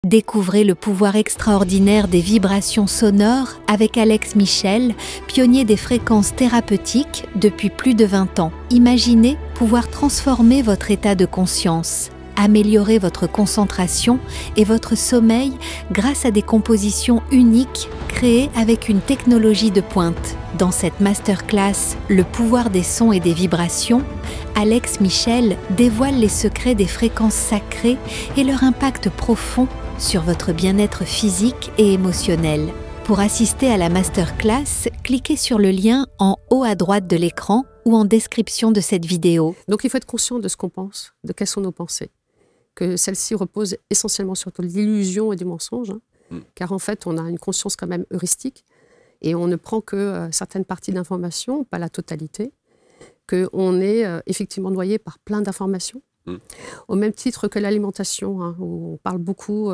Découvrez le pouvoir extraordinaire des vibrations sonores avec Alex Michel, pionnier des fréquences thérapeutiques depuis plus de 20 ans. Imaginez pouvoir transformer votre état de conscience, améliorer votre concentration et votre sommeil grâce à des compositions uniques créées avec une technologie de pointe. Dans cette masterclass « Le pouvoir des sons et des vibrations », Alex Michel dévoile les secrets des fréquences sacrées et leur impact profond sur votre bien-être physique et émotionnel. Pour assister à la masterclass, cliquez sur le lien en haut à droite de l'écran ou en description de cette vidéo. Donc il faut être conscient de ce qu'on pense, de quelles sont nos pensées. Que celles-ci reposent essentiellement sur l'illusion et du mensonge, car en fait on a une conscience quand même heuristique et on ne prend que certaines parties d'informations, pas la totalité, qu'on est effectivement noyé par plein d'informations. Au même titre que l'alimentation, où on parle beaucoup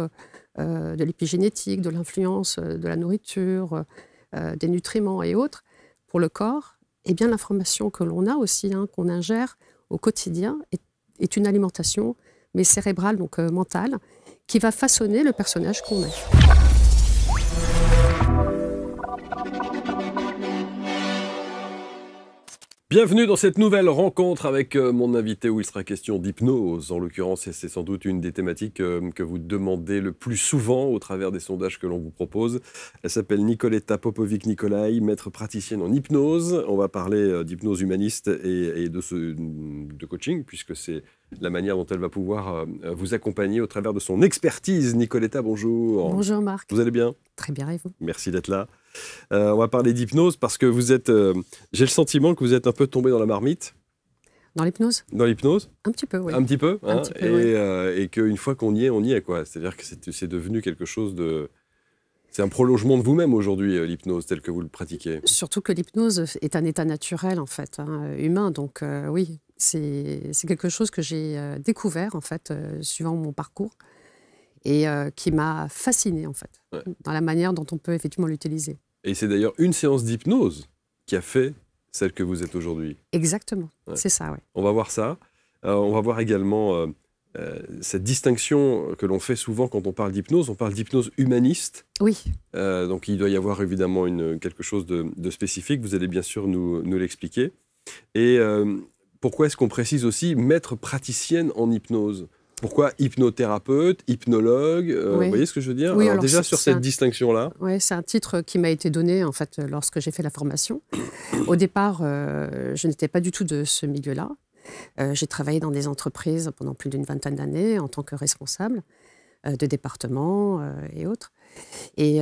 de l'épigénétique, de l'influence de la nourriture, des nutriments et autres, pour le corps, eh bien l'information que l'on a aussi, qu'on ingère au quotidien, est une alimentation, mais cérébrale, donc mentale, qui va façonner le personnage qu'on est. Bienvenue dans cette nouvelle rencontre avec mon invité où il sera question d'hypnose. En l'occurrence, c'est sans doute une des thématiques que vous demandez le plus souvent au travers des sondages que l'on vous propose. Elle s'appelle Nicoletta Popovic-Nicolai, maître praticienne en hypnose. On va parler d'hypnose humaniste et de coaching, puisque c'est la manière dont elle va pouvoir vous accompagner au travers de son expertise. Nicoletta, bonjour. Bonjour Marc. Vous allez bien? Très bien, et vous? Merci d'être là. On va parler d'hypnose parce que vous êtes... j'ai le sentiment que vous êtes un peu tombé dans la marmite. Dans l'hypnose? Dans l'hypnose? Un petit peu, oui. Un petit peu, un petit peu, et qu'une fois qu'on y est, quoi. C'est-à-dire que c'est devenu quelque chose de... C'est un prolongement de vous-même aujourd'hui, l'hypnose, tel que vous le pratiquez. Surtout que l'hypnose est un état naturel, en fait, humain. Donc oui, c'est quelque chose que j'ai découvert, en fait, suivant mon parcours, et qui m'a fascinée, en fait, dans la manière dont on peut effectivement l'utiliser. Et c'est d'ailleurs une séance d'hypnose qui a fait celle que vous êtes aujourd'hui. Exactement, c'est ça, oui. On va voir ça. On va voir également cette distinction que l'on fait souvent quand on parle d'hypnose. On parle d'hypnose humaniste. Oui. Donc il doit y avoir évidemment quelque chose de spécifique. Vous allez bien sûr nous l'expliquer. Et pourquoi est-ce qu'on précise aussi maître praticienne en hypnose ? Pourquoi hypnothérapeute, hypnologue Vous voyez ce que je veux dire? Oui, alors déjà sur cette distinction-là. Oui, c'est un titre qui m'a été donné en fait lorsque j'ai fait la formation. Au départ, je n'étais pas du tout de ce milieu-là. J'ai travaillé dans des entreprises pendant plus d'une vingtaine d'années en tant que responsable de département et autres. Et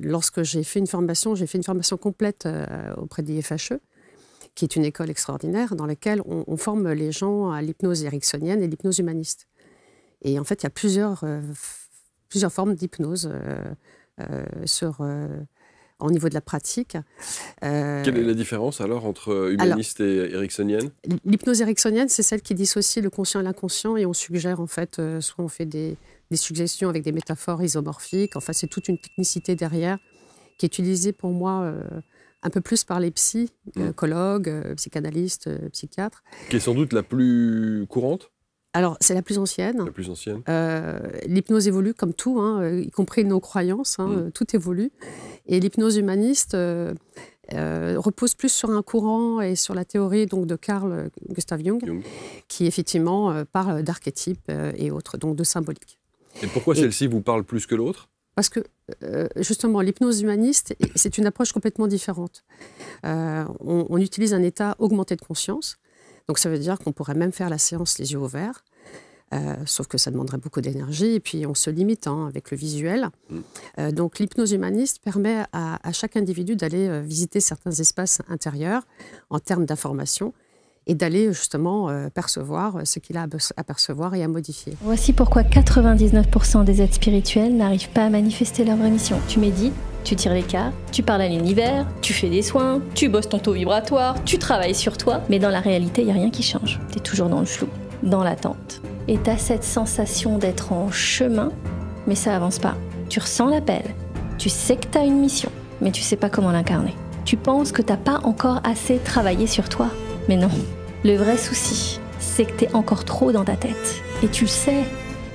lorsque j'ai fait une formation complète auprès de l'IFHE, qui est une école extraordinaire dans laquelle on forme les gens à l'hypnose ericksonienne et l'hypnose humaniste. Et en fait, il y a plusieurs formes d'hypnose au niveau de la pratique. Quelle est la différence alors entre humaniste et ericksonienne? L'hypnose ericksonienne, c'est celle qui dissocie le conscient et l'inconscient et on suggère en fait, soit on fait des suggestions avec des métaphores isomorphiques. Enfin, c'est toute une technicité derrière qui est utilisée pour moi un peu plus par les psychologues, psychanalystes, psychiatres. Qui est sans doute la plus courante? Alors, c'est la plus ancienne. La plus ancienne. L'hypnose évolue comme tout, y compris nos croyances, tout évolue. Et l'hypnose humaniste repose plus sur un courant et sur la théorie donc, de Carl Gustav Jung, qui effectivement parle d'archétypes et autres, donc de symbolique. Et pourquoi celle-ci vous parle plus que l'autre? Parce que, justement, l'hypnose humaniste, c'est une approche complètement différente. On utilise un état augmenté de conscience. Donc, ça veut dire qu'on pourrait même faire la séance les yeux ouverts, sauf que ça demanderait beaucoup d'énergie. Et puis, on se limite avec le visuel. Donc, l'hypnose humaniste permet à chaque individu d'aller visiter certains espaces intérieurs en termes d'information et d'aller justement percevoir ce qu'il a à percevoir et à modifier. Voici pourquoi 99% des aides spirituelles n'arrivent pas à manifester leur vraie mission. Tu médites, tu tires les cartes, tu parles à l'univers, tu fais des soins, tu bosses ton taux vibratoire, tu travailles sur toi, mais dans la réalité, il n'y a rien qui change. Tu es toujours dans le flou, dans l'attente. Et tu as cette sensation d'être en chemin, mais ça avance pas. Tu ressens l'appel, tu sais que tu as une mission, mais tu sais pas comment l'incarner. Tu penses que tu n'as pas encore assez travaillé sur toi. Mais non, le vrai souci, c'est que t'es encore trop dans ta tête. Et tu le sais,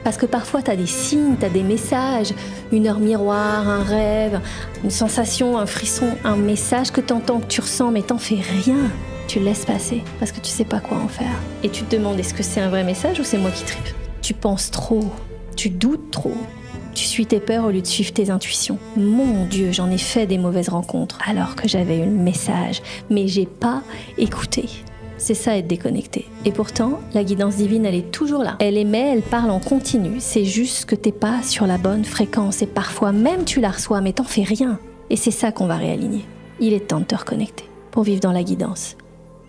Parce que parfois, tu as des signes, tu as des messages, une heure miroir, un rêve, une sensation, un frisson, un message que tu entends, que tu ressens, mais t'en fais rien. Tu le laisses passer parce que tu sais pas quoi en faire. Et tu te demandes, est-ce que c'est un vrai message ou c'est moi qui tripe? Tu penses trop, tu doutes trop. Tu suis tes peurs au lieu de suivre tes intuitions. Mon Dieu, j'en ai fait des mauvaises rencontres alors que j'avais un message, mais j'ai pas écouté. C'est ça, être déconnecté. Et pourtant, la guidance divine, elle est toujours là. Elle émet, elle parle en continu. C'est juste que t'es pas sur la bonne fréquence. Et parfois, même tu la reçois, mais t'en fais rien. Et c'est ça qu'on va réaligner. Il est temps de te reconnecter pour vivre dans la guidance.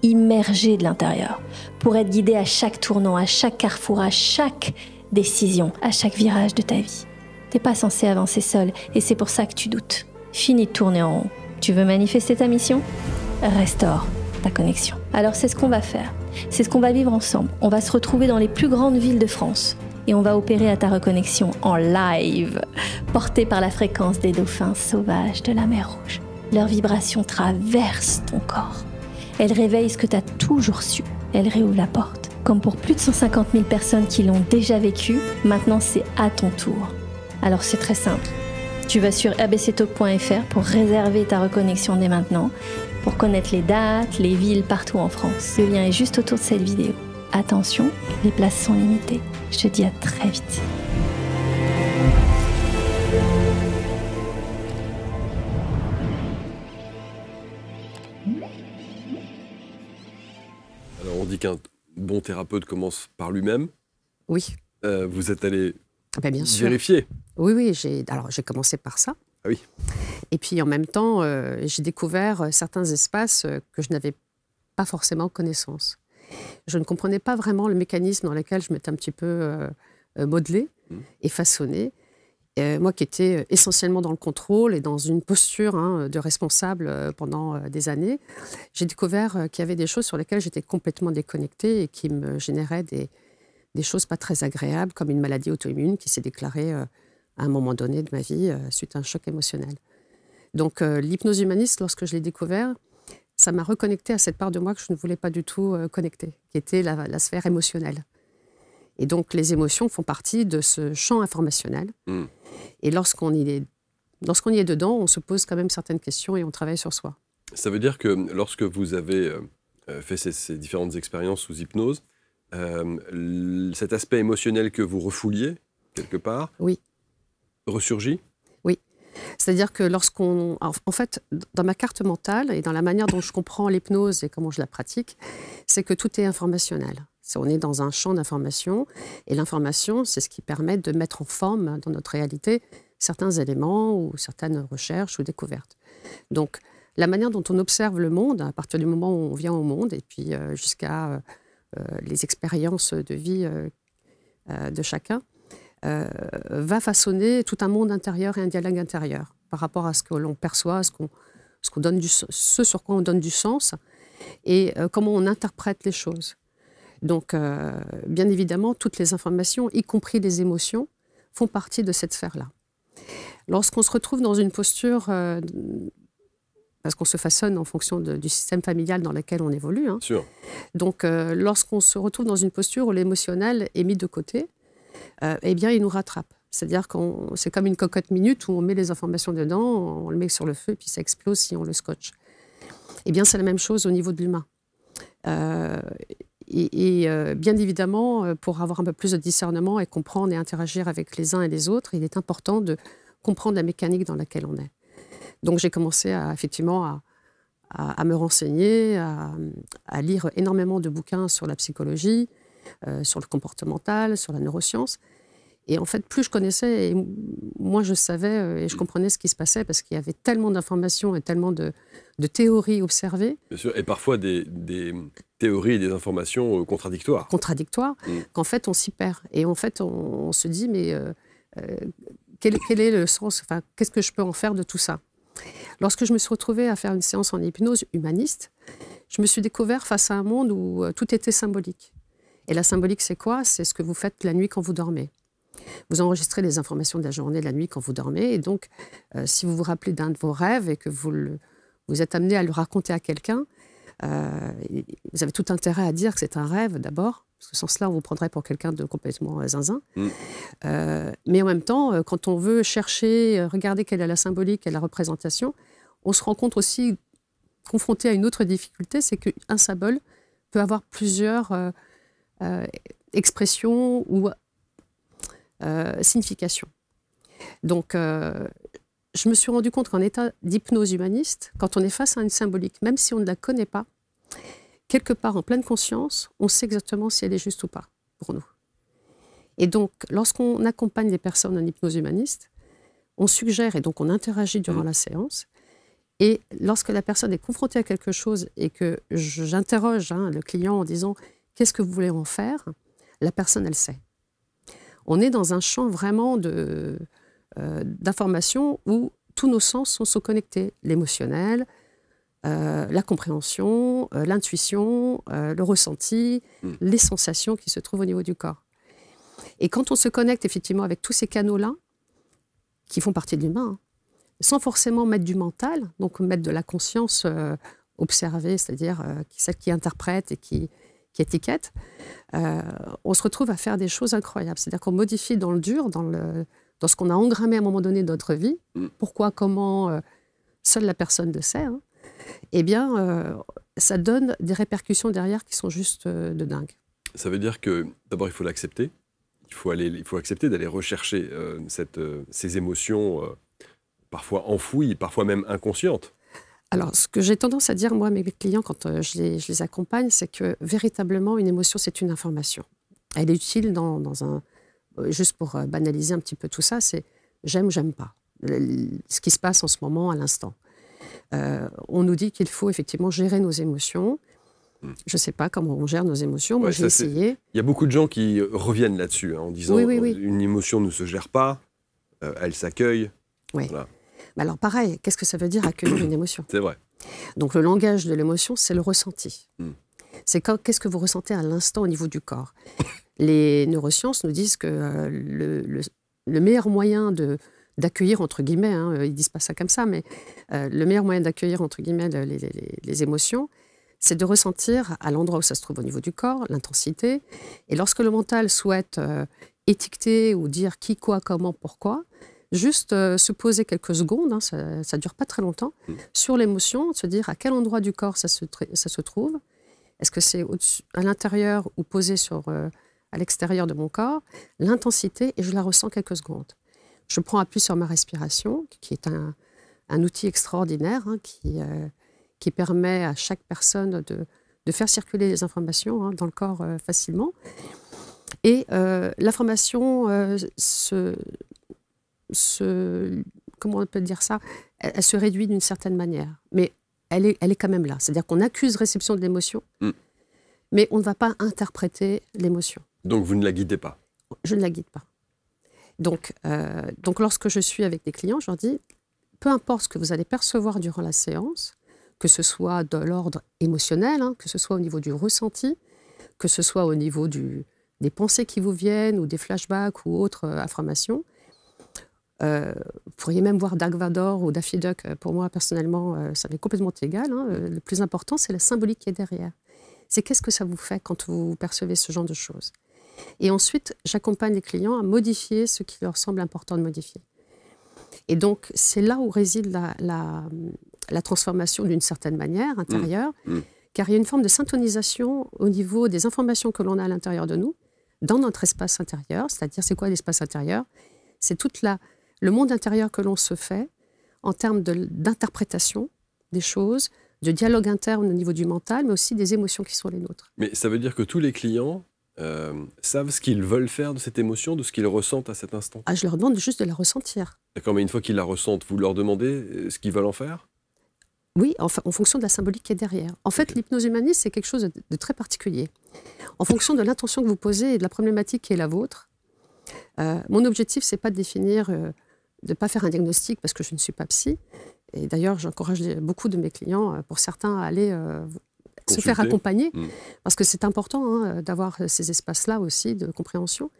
Immergé de l'intérieur. Pour être guidé à chaque tournant, à chaque carrefour, à chaque décision, à chaque virage de ta vie. T'es pas censé avancer seul. Et c'est pour ça que tu doutes. Fini de tourner en rond. Tu veux manifester ta mission? Restaure ta connexion. Alors c'est ce qu'on va faire. C'est ce qu'on va vivre ensemble. On va se retrouver dans les plus grandes villes de France. Et on va opérer à ta reconnexion en live, portée par la fréquence des dauphins sauvages de la mer Rouge. Leur vibration traverse ton corps. Elle réveille ce que tu as toujours su. Elle réouvre la porte. Comme pour plus de 150 000 personnes qui l'ont déjà vécu, maintenant c'est à ton tour. Alors c'est très simple. Tu vas sur abctalk.fr pour réserver ta reconnexion dès maintenant, pour connaître les dates, les villes partout en France. Le lien est juste autour de cette vidéo. Attention, les places sont limitées. Je te dis à très vite. Alors on dit qu'un bon thérapeute commence par lui-même. Oui. Vous êtes allé Bien sûr. vérifier. Oui, j'ai commencé par ça. Ah oui. Et puis en même temps, j'ai découvert certains espaces que je n'avais pas forcément connaissance. Je ne comprenais pas vraiment le mécanisme dans lequel je m'étais un petit peu modelée et façonnée. Moi qui étais essentiellement dans le contrôle et dans une posture de responsable pendant des années, j'ai découvert qu'il y avait des choses sur lesquelles j'étais complètement déconnectée et qui me généraient des choses pas très agréables, comme une maladie auto-immune qui s'est déclarée à un moment donné de ma vie suite à un choc émotionnel. Donc l'hypnose humaniste, lorsque je l'ai découvert, ça m'a reconnectée à cette part de moi que je ne voulais pas du tout connecter, qui était la sphère émotionnelle. Et donc les émotions font partie de ce champ informationnel. Et lorsqu'on y est dedans, on se pose quand même certaines questions et on travaille sur soi. Ça veut dire que lorsque vous avez fait ces différentes expériences sous hypnose, cet aspect émotionnel que vous refouliez, quelque part, oui, ressurgit? Oui. C'est-à-dire que en fait, dans ma carte mentale et dans la manière dont je comprends l'hypnose et comment je la pratique, c'est que tout est informationnel. On est dans un champ d'information et l'information, c'est ce qui permet de mettre en forme dans notre réalité certains éléments ou certaines recherches ou découvertes. Donc, la manière dont on observe le monde, à partir du moment où on vient au monde et puis jusqu'à les expériences de vie de chacun, va façonner tout un monde intérieur et un dialogue intérieur par rapport à ce que l'on perçoit, ce sur quoi on donne du sens et comment on interprète les choses. Donc, bien évidemment, toutes les informations, y compris les émotions, font partie de cette sphère-là. Lorsqu'on se retrouve dans une posture, parce qu'on se façonne en fonction du système familial dans lequel on évolue, Sûr. Donc lorsqu'on se retrouve dans une posture où l'émotionnel est mis de côté, eh bien, il nous rattrape. C'est-à-dire que c'est comme une cocotte minute où on met les informations dedans, on le met sur le feu, puis ça explose si on le scotche. Eh bien, c'est la même chose au niveau de l'humain. Bien évidemment, pour avoir un peu plus de discernement et comprendre et interagir avec les uns et les autres, il est important de comprendre la mécanique dans laquelle on est. Donc j'ai commencé effectivement à me renseigner, à lire énormément de bouquins sur la psychologie, sur le comportemental, sur la neuroscience. Et en fait, plus je connaissais, et moins je savais et je comprenais ce qui se passait parce qu'il y avait tellement d'informations et tellement de théories observées. Bien sûr, et parfois des théories et des informations contradictoires. Contradictoires, qu'en fait, on s'y perd. Et en fait, on se dit, mais quel est le sens, enfin, qu'est-ce que je peux en faire de tout ça? Lorsque je me suis retrouvée à faire une séance en hypnose humaniste, je me suis découvert face à un monde où tout était symbolique. Et la symbolique, c'est quoi? C'est ce que vous faites la nuit quand vous dormez. Vous enregistrez les informations de la journée, de la nuit quand vous dormez. Et donc, si vous vous rappelez d'un de vos rêves et que vous êtes amené à le raconter à quelqu'un, vous avez tout intérêt à dire que c'est un rêve d'abord, ce sens-là, on vous prendrait pour quelqu'un de complètement zinzin. Mais en même temps, quand on veut chercher, regarder quelle est la symbolique et la représentation, on se rend compte aussi, confronté à une autre difficulté, c'est qu'un symbole peut avoir plusieurs expressions ou significations. Donc, je me suis rendu compte qu'en état d'hypnose humaniste, quand on est face à une symbolique, même si on ne la connaît pas, quelque part en pleine conscience, on sait exactement si elle est juste ou pas pour nous. Et donc, lorsqu'on accompagne les personnes en hypnose humaniste, on suggère et donc on interagit durant la séance. Et lorsque la personne est confrontée à quelque chose et que j'interroge le client en disant « qu'est-ce que vous voulez en faire ?», la personne, elle sait. On est dans un champ vraiment d'information où tous nos sens sont connectés. L'émotionnel, la compréhension, l'intuition, le ressenti, les sensations qui se trouvent au niveau du corps. Et quand on se connecte effectivement avec tous ces canaux-là, qui font partie de l'humain, sans forcément mettre du mental, donc mettre de la conscience observée, c'est-à-dire celle qui interprète et qui étiquette, on se retrouve à faire des choses incroyables. C'est-à-dire qu'on modifie dans le dur, dans ce qu'on a engrammé à un moment donné de notre vie, pourquoi, comment, seule la personne le sait, eh bien, ça donne des répercussions derrière qui sont juste de dingue. Ça veut dire que, d'abord, il faut l'accepter. Il faut accepter d'aller rechercher ces émotions parfois enfouies, parfois même inconscientes. Alors, ce que j'ai tendance à dire, moi, à mes clients, quand je les accompagne, c'est que véritablement, une émotion, c'est une information. Elle est utile juste pour banaliser un petit peu tout ça, c'est j'aime ou j'aime pas. Ce qui se passe en ce moment, à l'instant. On nous dit qu'il faut effectivement gérer nos émotions. Je ne sais pas comment on gère nos émotions. Moi, j'ai essayé. Il y a beaucoup de gens qui reviennent là-dessus, en disant une émotion ne se gère pas, elle s'accueille. Oui. Voilà. Mais alors, pareil, qu'est-ce que ça veut dire accueillir une émotion ? C'est vrai. Donc, le langage de l'émotion, c'est le ressenti. C'est qu'est-ce que vous ressentez à l'instant au niveau du corps. Les neurosciences nous disent que le meilleur moyen d'accueillir, entre guillemets, ils ne disent pas ça comme ça, mais le meilleur moyen d'accueillir, entre guillemets, les émotions, c'est de ressentir à l'endroit où ça se trouve au niveau du corps, l'intensité. Et lorsque le mental souhaite étiqueter ou dire qui, quoi, comment, pourquoi, juste se poser quelques secondes, ça ne dure pas très longtemps, sur l'émotion, se dire à quel endroit du corps ça se trouve. Est-ce que c'est à l'intérieur ou posé à l'extérieur de mon corps, l'intensité, et je la ressens quelques secondes. Je prends appui sur ma respiration, qui est un outil extraordinaire, qui permet à chaque personne de faire circuler les informations dans le corps facilement. Et l'information comment on peut dire ça, elle se réduit d'une certaine manière. Mais elle est quand même là. C'est-à-dire qu'on accuse réception de l'émotion, mais on ne va pas interpréter l'émotion. Donc vous ne la guidez pas ? Je ne la guide pas. Donc lorsque je suis avec des clients, je leur dis, peu importe ce que vous allez percevoir durant la séance, que ce soit de l'ordre émotionnel, que ce soit au niveau du ressenti, que ce soit au niveau des pensées qui vous viennent ou des flashbacks ou autres informations. Vous pourriez même voir Dark Vador ou Daffy Duck. Pour moi, personnellement, ça m'est complètement égal. Le plus important, c'est la symbolique qui est derrière. C'est qu'est-ce que ça vous fait quand vous percevez ce genre de choses. Et ensuite, j'accompagne les clients à modifier ce qui leur semble important de modifier. Et donc, c'est là où réside la transformation d'une certaine manière intérieure, car il y a une forme de syntonisation au niveau des informations que l'on a à l'intérieur de nous, dans notre espace intérieur. C'est-à-dire, c'est quoi l'espace intérieur ? C'est le monde intérieur que l'on se fait en termes d'interprétation des choses, de dialogue interne au niveau du mental, mais aussi des émotions qui sont les nôtres. Mais ça veut dire que tous les clients savent ce qu'ils veulent faire de cette émotion, de ce qu'ils ressentent à cet instant ? Je leur demande juste de la ressentir. D'accord, mais une fois qu'ils la ressentent, vous leur demandez ce qu'ils veulent en faire ? Oui, en fonction de la symbolique qui est derrière. En fait, l'hypnose humaniste, c'est quelque chose de très particulier. En fonction de l'intention que vous posez et de la problématique qui est la vôtre, mon objectif, c'est pas de définir, de ne pas faire un diagnostic parce que je ne suis pas psy. Et d'ailleurs, j'encourage beaucoup de mes clients, pour certains, à aller se faire accompagner, parce que c'est important d'avoir ces espaces-là aussi de compréhension.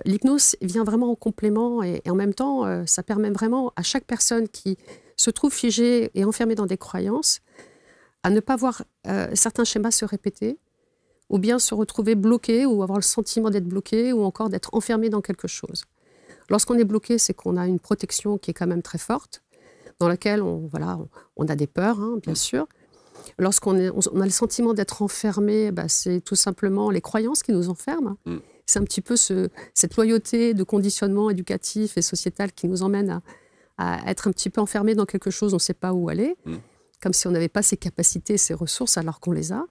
L'hypnose vient vraiment en complément et en même temps, ça permet vraiment à chaque personne qui se trouve figée et enfermée dans des croyances à ne pas voir certains schémas se répéter ou bien se retrouver bloqué, ou avoir le sentiment d'être bloqué, ou encore d'être enfermé dans quelque chose. Lorsqu'on est bloqué, c'est qu'on a une protection qui est quand même très forte, dans laquelle on a des peurs, hein, bien sûr. Lorsqu'on a le sentiment d'être enfermé, c'est tout simplement les croyances qui nous enferment. C'est un petit peu cette loyauté de conditionnement éducatif et sociétal qui nous emmène à être un petit peu enfermé dans quelque chose, on ne sait pas où aller, comme si on n'avait pas ces capacités, ces ressources, alors qu'on les a.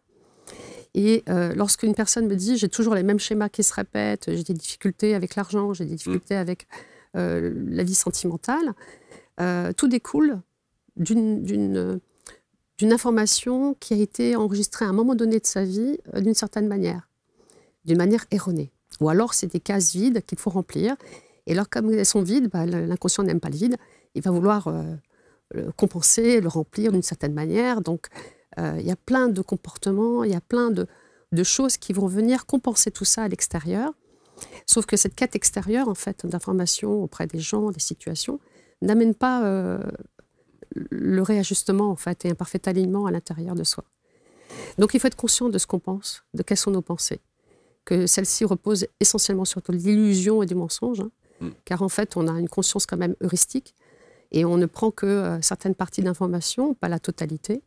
Et lorsqu'une personne me dit « j'ai toujours les mêmes schémas qui se répètent, j'ai des difficultés avec l'argent, j'ai des difficultés avec la vie sentimentale », tout découle d'une information qui a été enregistrée à un moment donné de sa vie d'une certaine manière, d'une manière erronée. Ou alors c'est des cases vides qu'il faut remplir. Et alors comme elles sont vides, l'inconscient n'aime pas le vide, il va vouloir le compenser, le remplir d'une certaine manière. Donc il y a plein de comportements, il y a plein de choses qui vont venir compenser tout ça à l'extérieur. Sauf que cette quête extérieure, en fait, d'informations auprès des gens, des situations, n'amène pas le réajustement, en fait, et un parfait alignement à l'intérieur de soi. Donc il faut être conscient de ce qu'on pense, de quelles sont nos pensées, que celles-ci reposent essentiellement sur l'illusion et du mensonge, car en fait, on a une conscience quand même heuristique, et on ne prend que certaines parties d'informations, pas la totalité,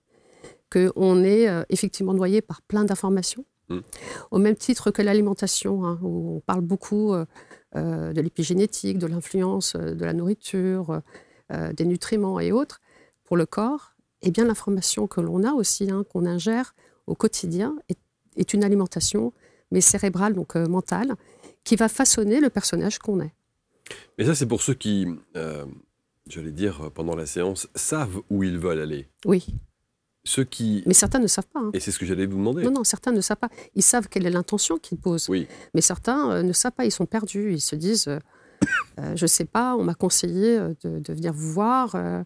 qu'on est effectivement noyé par plein d'informations, au même titre que l'alimentation, hein, où on parle beaucoup de l'épigénétique, de l'influence de la nourriture, des nutriments et autres, pour le corps. Eh bien, l'information que l'on a aussi, hein, qu'on ingère au quotidien, est une alimentation, mais cérébrale, donc mentale, qui va façonner le personnage qu'on est. Mais ça, c'est pour ceux qui, j'allais dire, pendant la séance, savent où ils veulent aller. Oui. Ceux qui... Mais certains ne savent pas. Hein. Et c'est ce que j'allais vous demander. Non, certains ne savent pas. Ils savent quelle est l'intention qu'ils posent. Oui. Mais certains ne savent pas, ils sont perdus. Ils se disent, je ne sais pas, on m'a conseillé de venir vous voir, mais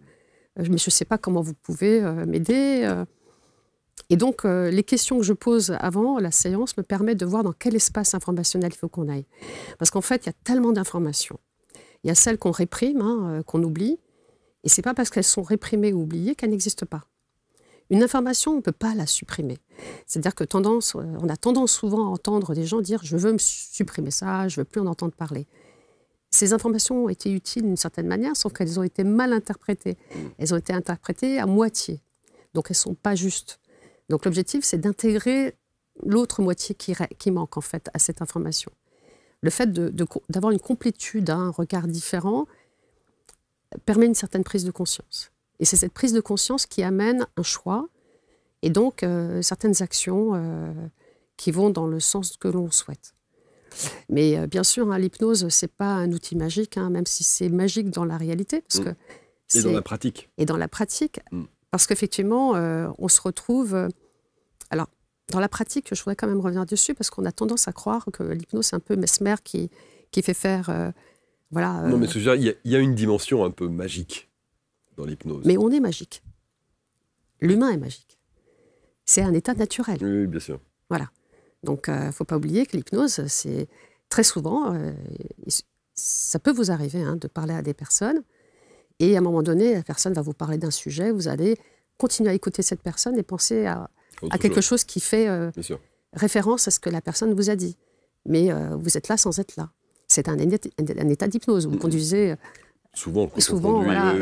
je ne sais pas comment vous pouvez m'aider. Et donc, les questions que je pose avant la séance me permettent de voir dans quel espace informationnel il faut qu'on aille. Parce qu'en fait, il y a tellement d'informations. Il y a celles qu'on réprime, hein, qu'on oublie. Et ce n'est pas parce qu'elles sont réprimées ou oubliées qu'elles n'existent pas. Une information, on ne peut pas la supprimer. C'est-à-dire que on a tendance souvent à entendre des gens dire « je veux me supprimer ça, je ne veux plus en entendre parler ». Ces informations ont été utiles d'une certaine manière, sauf qu'elles ont été mal interprétées. Elles ont été interprétées à moitié. Donc elles ne sont pas justes. Donc l'objectif, c'est d'intégrer l'autre moitié qui manque en fait à cette information. Le fait d'avoir une complétude, un regard différent, permet une certaine prise de conscience. Et c'est cette prise de conscience qui amène un choix et donc certaines actions qui vont dans le sens que l'on souhaite. Mais bien sûr, hein, l'hypnose, ce n'est pas un outil magique, hein, même si c'est magique dans la réalité. Parce que et dans la pratique. Et dans la pratique, parce qu'effectivement, on se retrouve... alors, dans la pratique, je voudrais quand même revenir dessus, parce qu'on a tendance à croire que l'hypnose, c'est un peu Mesmer qui fait faire... voilà. Non, mais il y a une dimension un peu magique dans l'hypnose. Mais on est magique. L'humain est magique. C'est un état naturel. Oui, bien sûr. Voilà. Donc, il ne faut pas oublier que l'hypnose, c'est très souvent, ça peut vous arriver hein, de parler à des personnes, et à un moment donné, la personne va vous parler d'un sujet, vous allez continuer à écouter cette personne et penser à quelque chose qui fait référence à ce que la personne vous a dit. Mais vous êtes là sans être là. C'est un état d'hypnose. Vous conduisez... Souvent, quand on conduit, voilà,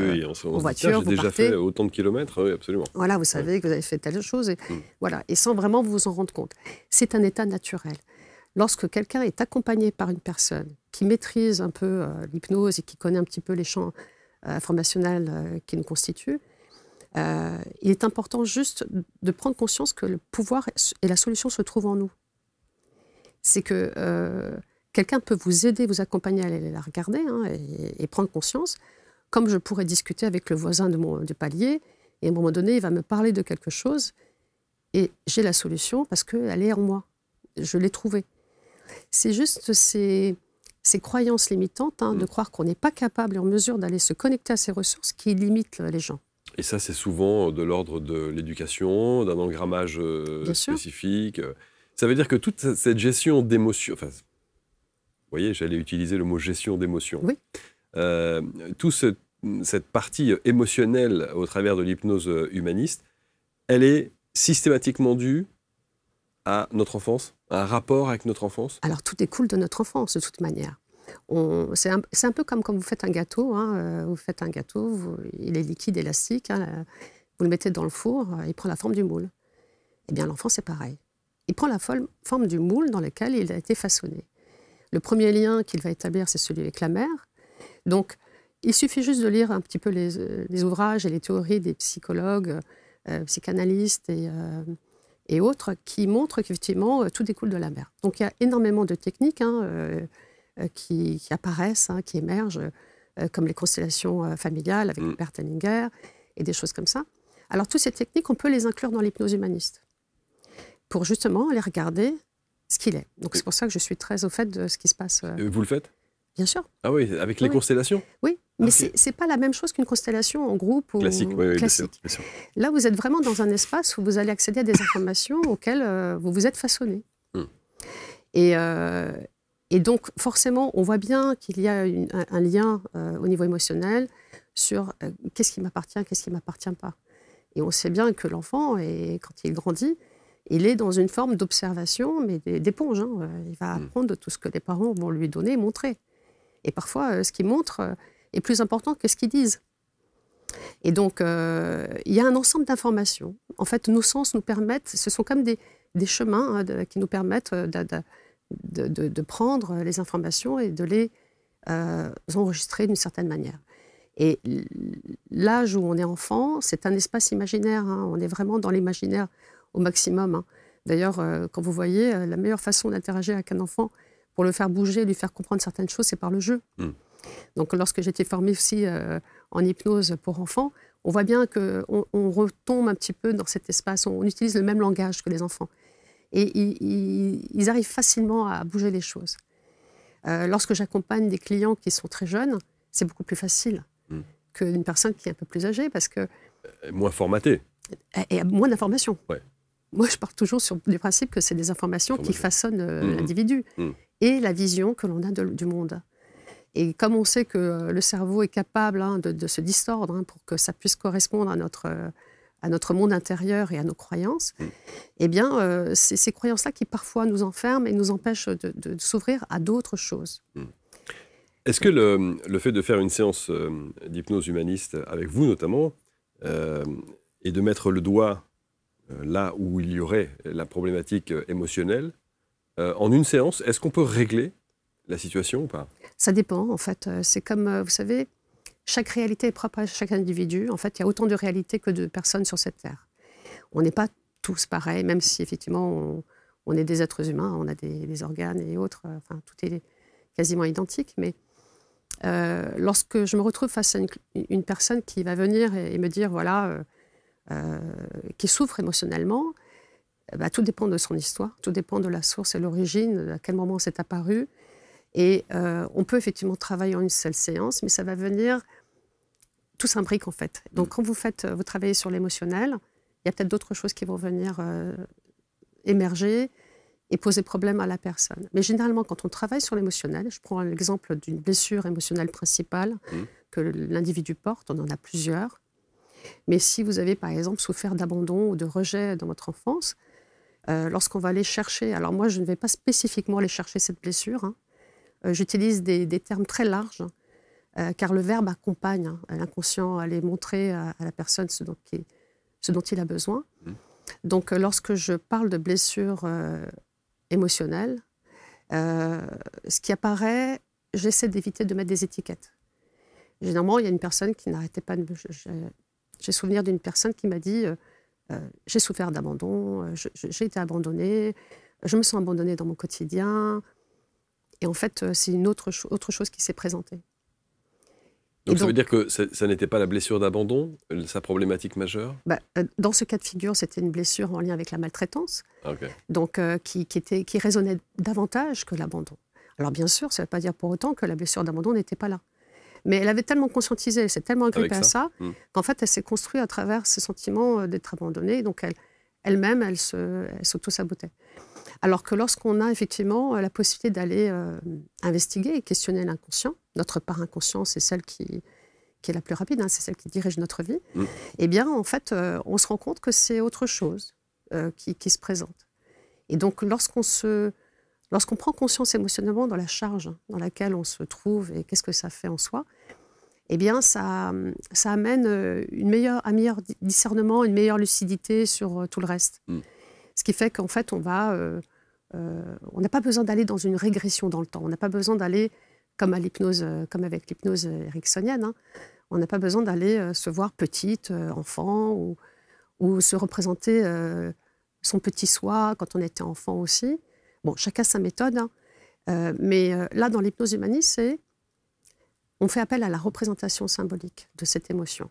en voiture, j'ai déjà fait autant de kilomètres, oui, absolument. Voilà, vous savez que vous avez fait telle chose, et, voilà, et sans vraiment vous en rendre compte. C'est un état naturel. Lorsque quelqu'un est accompagné par une personne qui maîtrise un peu l'hypnose et qui connaît un petit peu les champs informationnels qui nous constituent, il est important juste de prendre conscience que le pouvoir et la solution se trouvent en nous. C'est que... quelqu'un peut vous aider, vous accompagner à aller la regarder hein, et prendre conscience, comme je pourrais discuter avec le voisin du palier, et à un moment donné, il va me parler de quelque chose, et j'ai la solution parce qu'elle est en moi. Je l'ai trouvée. C'est juste ces croyances limitantes hein, de croire qu'on n'est pas capable et en mesure d'aller se connecter à ces ressources qui limitent les gens. Et ça, c'est souvent de l'ordre de l'éducation, d'un engrammage spécifique. Ça veut dire que toute cette gestion d'émotions... Enfin, vous voyez, j'allais utiliser le mot gestion d'émotions. Oui. Cette partie émotionnelle au travers de l'hypnose humaniste, elle est systématiquement due à notre enfance? Un rapport avec notre enfance? Alors, tout découle de notre enfance, de toute manière. C'est un peu comme quand vous faites un gâteau. Vous faites un gâteau, il est liquide, élastique. Vous le mettez dans le four, il prend la forme du moule. Eh bien, l'enfant, c'est pareil. Il prend la forme du moule dans lequel il a été façonné. Le premier lien qu'il va établir, c'est celui avec la mère. Donc, il suffit juste de lire un petit peu les ouvrages et les théories des psychologues, psychanalystes et autres qui montrent qu'effectivement, tout découle de la mère. Donc, il y a énormément de techniques qui apparaissent, qui émergent, comme les constellations familiales avec le père Tenninger et des choses comme ça. Alors, toutes ces techniques, on peut les inclure dans l'hypnose humaniste pour justement aller regarder ce qu'il est. Donc, c'est pour ça que je suis très au fait de ce qui se passe. Vous le faites? Bien sûr. Ah oui, avec les constellations? Oui, mais c'est pas la même chose qu'une constellation en groupe ou classique. Oui, classique. bien sûr. Là, vous êtes vraiment dans un espace où vous allez accéder à des informations auxquelles vous vous êtes façonné. Et donc, forcément, on voit bien qu'il y a un lien au niveau émotionnel sur qu'est-ce qui m'appartient, qu'est-ce qui ne m'appartient pas. Et on sait bien que l'enfant, quand il grandit, il est dans une forme d'observation, mais d'éponge. Il va apprendre tout ce que les parents vont lui donner et montrer. Et parfois, ce qu'ils montrent est plus important que ce qu'ils disent. Et donc, il y a un ensemble d'informations. En fait, nos sens nous permettent, ce sont comme des chemins qui nous permettent de prendre les informations et de les enregistrer d'une certaine manière. Et l'âge où on est enfant, c'est un espace imaginaire. On est vraiment dans l'imaginaire au maximum. D'ailleurs, quand vous voyez, la meilleure façon d'interagir avec un enfant pour le faire bouger, lui faire comprendre certaines choses, c'est par le jeu. Donc, lorsque j'étais formée aussi en hypnose pour enfants, on voit bien qu'on retombe un petit peu dans cet espace. On utilise le même langage que les enfants. Et ils arrivent facilement à bouger les choses. Lorsque j'accompagne des clients qui sont très jeunes, c'est beaucoup plus facile qu'une personne qui est un peu plus âgée parce que... Moins formatée. Et moins d'informations. Ouais. Moi, je pars toujours du principe que c'est des informations qui façonnent l'individu et la vision que l'on a du monde. Et comme on sait que le cerveau est capable de se distordre pour que ça puisse correspondre à notre monde intérieur et à nos croyances, eh bien, c'est ces croyances-là qui parfois nous enferment et nous empêchent de s'ouvrir à d'autres choses. Est-ce que le fait de faire une séance d'hypnose humaniste avec vous notamment, et de mettre le doigt là où il y aurait la problématique émotionnelle, en une séance, est-ce qu'on peut régler la situation ou pas? Ça dépend, en fait. C'est comme, vous savez, chaque réalité est propre à chaque individu. En fait, il y a autant de réalités que de personnes sur cette terre. On n'est pas tous pareils, même si effectivement on est des êtres humains, on a des organes et autres, enfin tout est quasiment identique. Mais lorsque je me retrouve face à une personne qui va venir et me dire, voilà, qui souffre émotionnellement, tout dépend de son histoire, tout dépend de la source et l'origine, à quel moment c'est apparu. Et on peut effectivement travailler en une seule séance, mais ça va venir, tout s'imbrique en fait. Donc quand vous travaillez sur l'émotionnel, il y a peut-être d'autres choses qui vont venir émerger et poser problème à la personne. Mais généralement, quand on travaille sur l'émotionnel, je prends l'exemple d'une blessure émotionnelle principale que l'individu porte, on en a plusieurs. Mais si vous avez par exemple souffert d'abandon ou de rejet dans votre enfance, lorsqu'on va aller chercher, alors moi je ne vais pas spécifiquement aller chercher cette blessure, j'utilise des termes très larges, car le verbe accompagne l'inconscient à aller montrer à la personne ce dont il a besoin. Donc, lorsque je parle de blessure émotionnelle, ce qui apparaît, j'essaie d'éviter de mettre des étiquettes. Généralement, il y a une personne qui n'arrêtait pas de... J'ai souvenir d'une personne qui m'a dit j'ai souffert d'abandon, j'ai été abandonnée, je me sens abandonnée dans mon quotidien. Et en fait, c'est une autre chose qui s'est présentée. Donc ça veut dire que ça n'était pas la blessure d'abandon, sa problématique majeure? Dans ce cas de figure, c'était une blessure en lien avec la maltraitance, okay. Donc qui résonnait davantage que l'abandon. Alors bien sûr, ça ne veut pas dire pour autant que la blessure d'abandon n'était pas là. Mais elle avait tellement conscientisé, elle s'est tellement agrippée à ça, qu'en fait, elle s'est construite à travers ce sentiment d'être abandonnée. Donc elle-même, elle s'auto-sabotait. Alors que lorsqu'on a effectivement la possibilité d'aller investiguer et questionner l'inconscient, notre part inconscient, c'est celle qui est la plus rapide, c'est celle qui dirige notre vie, eh bien, en fait, on se rend compte que c'est autre chose qui se présente. Et donc, lorsqu'on prend conscience émotionnellement dans la charge dans laquelle on se trouve et qu'est-ce que ça fait en soi, eh bien, ça amène un meilleur discernement, une meilleure lucidité sur tout le reste. Ce qui fait qu'en fait, on n'a pas besoin d'aller dans une régression dans le temps. On n'a pas besoin d'aller, comme avec l'hypnose ericksonienne, hein, on n'a pas besoin d'aller se voir petite, enfant, ou se représenter son petit soi quand on était enfant aussi. Bon, chacun sa méthode, hein. Mais là, dans l'hypnose humaniste, on fait appel à la représentation symbolique de cette émotion.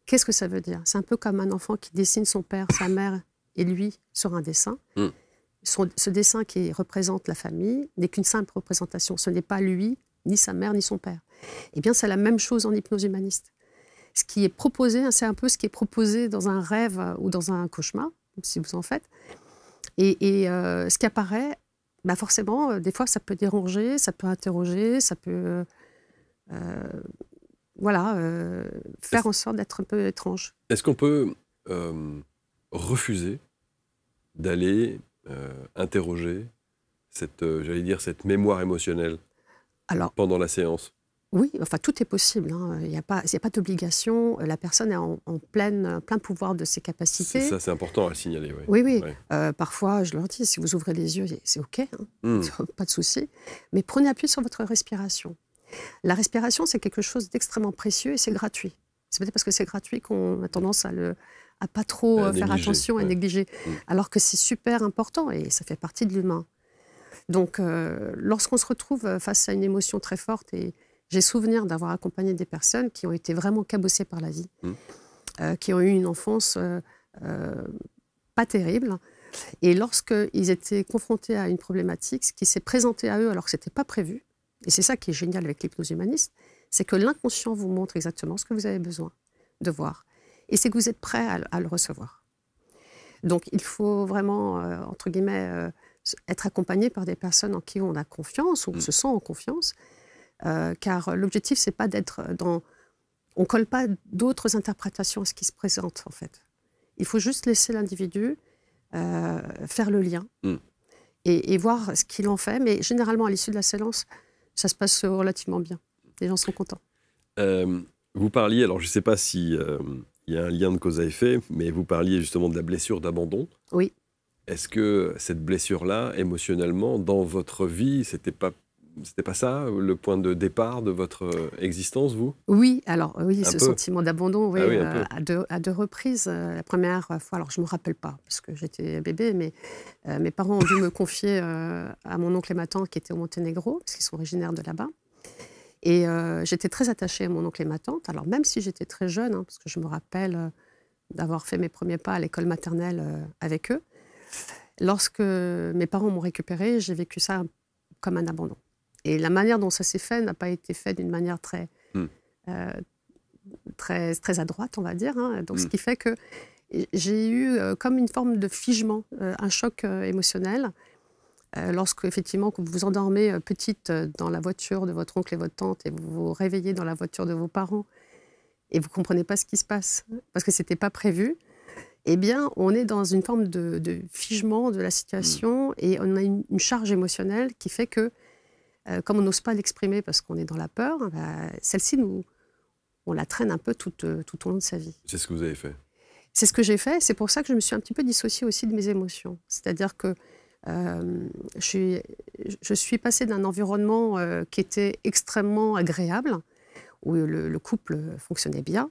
Qu'est-ce que ça veut dire? C'est un peu comme un enfant qui dessine son père, sa mère et lui sur un dessin. Ce dessin qui représente la famille n'est qu'une simple représentation. Ce n'est pas lui, ni sa mère, ni son père. Eh bien, c'est la même chose en hypnose humaniste. Ce qui est proposé, c'est un peu ce qui est proposé dans un rêve ou dans un cauchemar, si vous en faites. Et ce qui apparaît, bah forcément, des fois, ça peut déranger, ça peut interroger, ça peut faire en sorte d'être un peu étrange. Est-ce qu'on peut refuser d'aller interroger cette mémoire émotionnelle pendant la séance? Oui, enfin, tout est possible. Hein. Il n'y a pas d'obligation. La personne est en plein pouvoir de ses capacités. Ça, c'est important à signaler. Oui. Ouais. Parfois, je leur dis, si vous ouvrez les yeux, c'est OK, hein. Pas de souci. Mais prenez appui sur votre respiration. La respiration, c'est quelque chose d'extrêmement précieux et c'est gratuit. C'est peut-être parce que c'est gratuit qu'on a tendance à pas trop faire attention, à négliger. Alors que c'est super important et ça fait partie de l'humain. Donc, lorsqu'on se retrouve face à une émotion très forte, et j'ai souvenir d'avoir accompagné des personnes qui ont été vraiment cabossées par la vie, qui ont eu une enfance pas terrible. Et lorsqu'ils étaient confrontés à une problématique, ce qui s'est présenté à eux alors que ce n'était pas prévu, et c'est ça qui est génial avec l'hypnose humaniste, c'est que l'inconscient vous montre exactement ce que vous avez besoin de voir. Et c'est que vous êtes prêt à le recevoir. Donc, il faut vraiment, entre guillemets, être accompagné par des personnes en qui on a confiance, ou on se sent en confiance, car l'objectif, c'est pas d'être dans... On ne colle pas d'autres interprétations à ce qui se présente, en fait. Il faut juste laisser l'individu faire le lien et voir ce qu'il en fait. Mais généralement, à l'issue de la séance, ça se passe relativement bien. Les gens sont contents. Vous parliez, alors je ne sais pas si il y a un lien de cause à effet, mais vous parliez justement de la blessure d'abandon. Oui. Est-ce que cette blessure-là, émotionnellement, dans votre vie, c'était pas ça le point de départ de votre existence, vous? Oui, alors oui, ce sentiment d'abandon, oui, à deux reprises. La première fois, alors je ne me rappelle pas, parce que j'étais bébé, mais mes parents ont dû me confier à mon oncle et ma tante qui étaient au Monténégro, parce qu'ils sont originaires de là-bas. Et j'étais très attachée à mon oncle et ma tante, alors même si j'étais très jeune, hein, parce que je me rappelle d'avoir fait mes premiers pas à l'école maternelle avec eux. Lorsque mes parents m'ont récupérée, j'ai vécu ça comme un abandon. Et la manière dont ça s'est fait n'a pas été fait d'une manière très à droite, on va dire. Hein. Donc, ce qui fait que j'ai eu comme une forme de figement, un choc émotionnel. Lorsque, effectivement, vous vous endormez petite dans la voiture de votre oncle et votre tante et vous vous réveillez dans la voiture de vos parents et vous ne comprenez pas ce qui se passe parce que ce n'était pas prévu, eh bien, on est dans une forme de figement de la situation et on a une charge émotionnelle qui fait que comme on n'ose pas l'exprimer parce qu'on est dans la peur, celle-ci, on la traîne un peu tout au long de sa vie. C'est ce que vous avez fait? C'est ce que j'ai fait. C'est pour ça que je me suis un petit peu dissociée aussi de mes émotions. C'est-à-dire que je suis passée d'un environnement qui était extrêmement agréable, où le couple fonctionnait bien,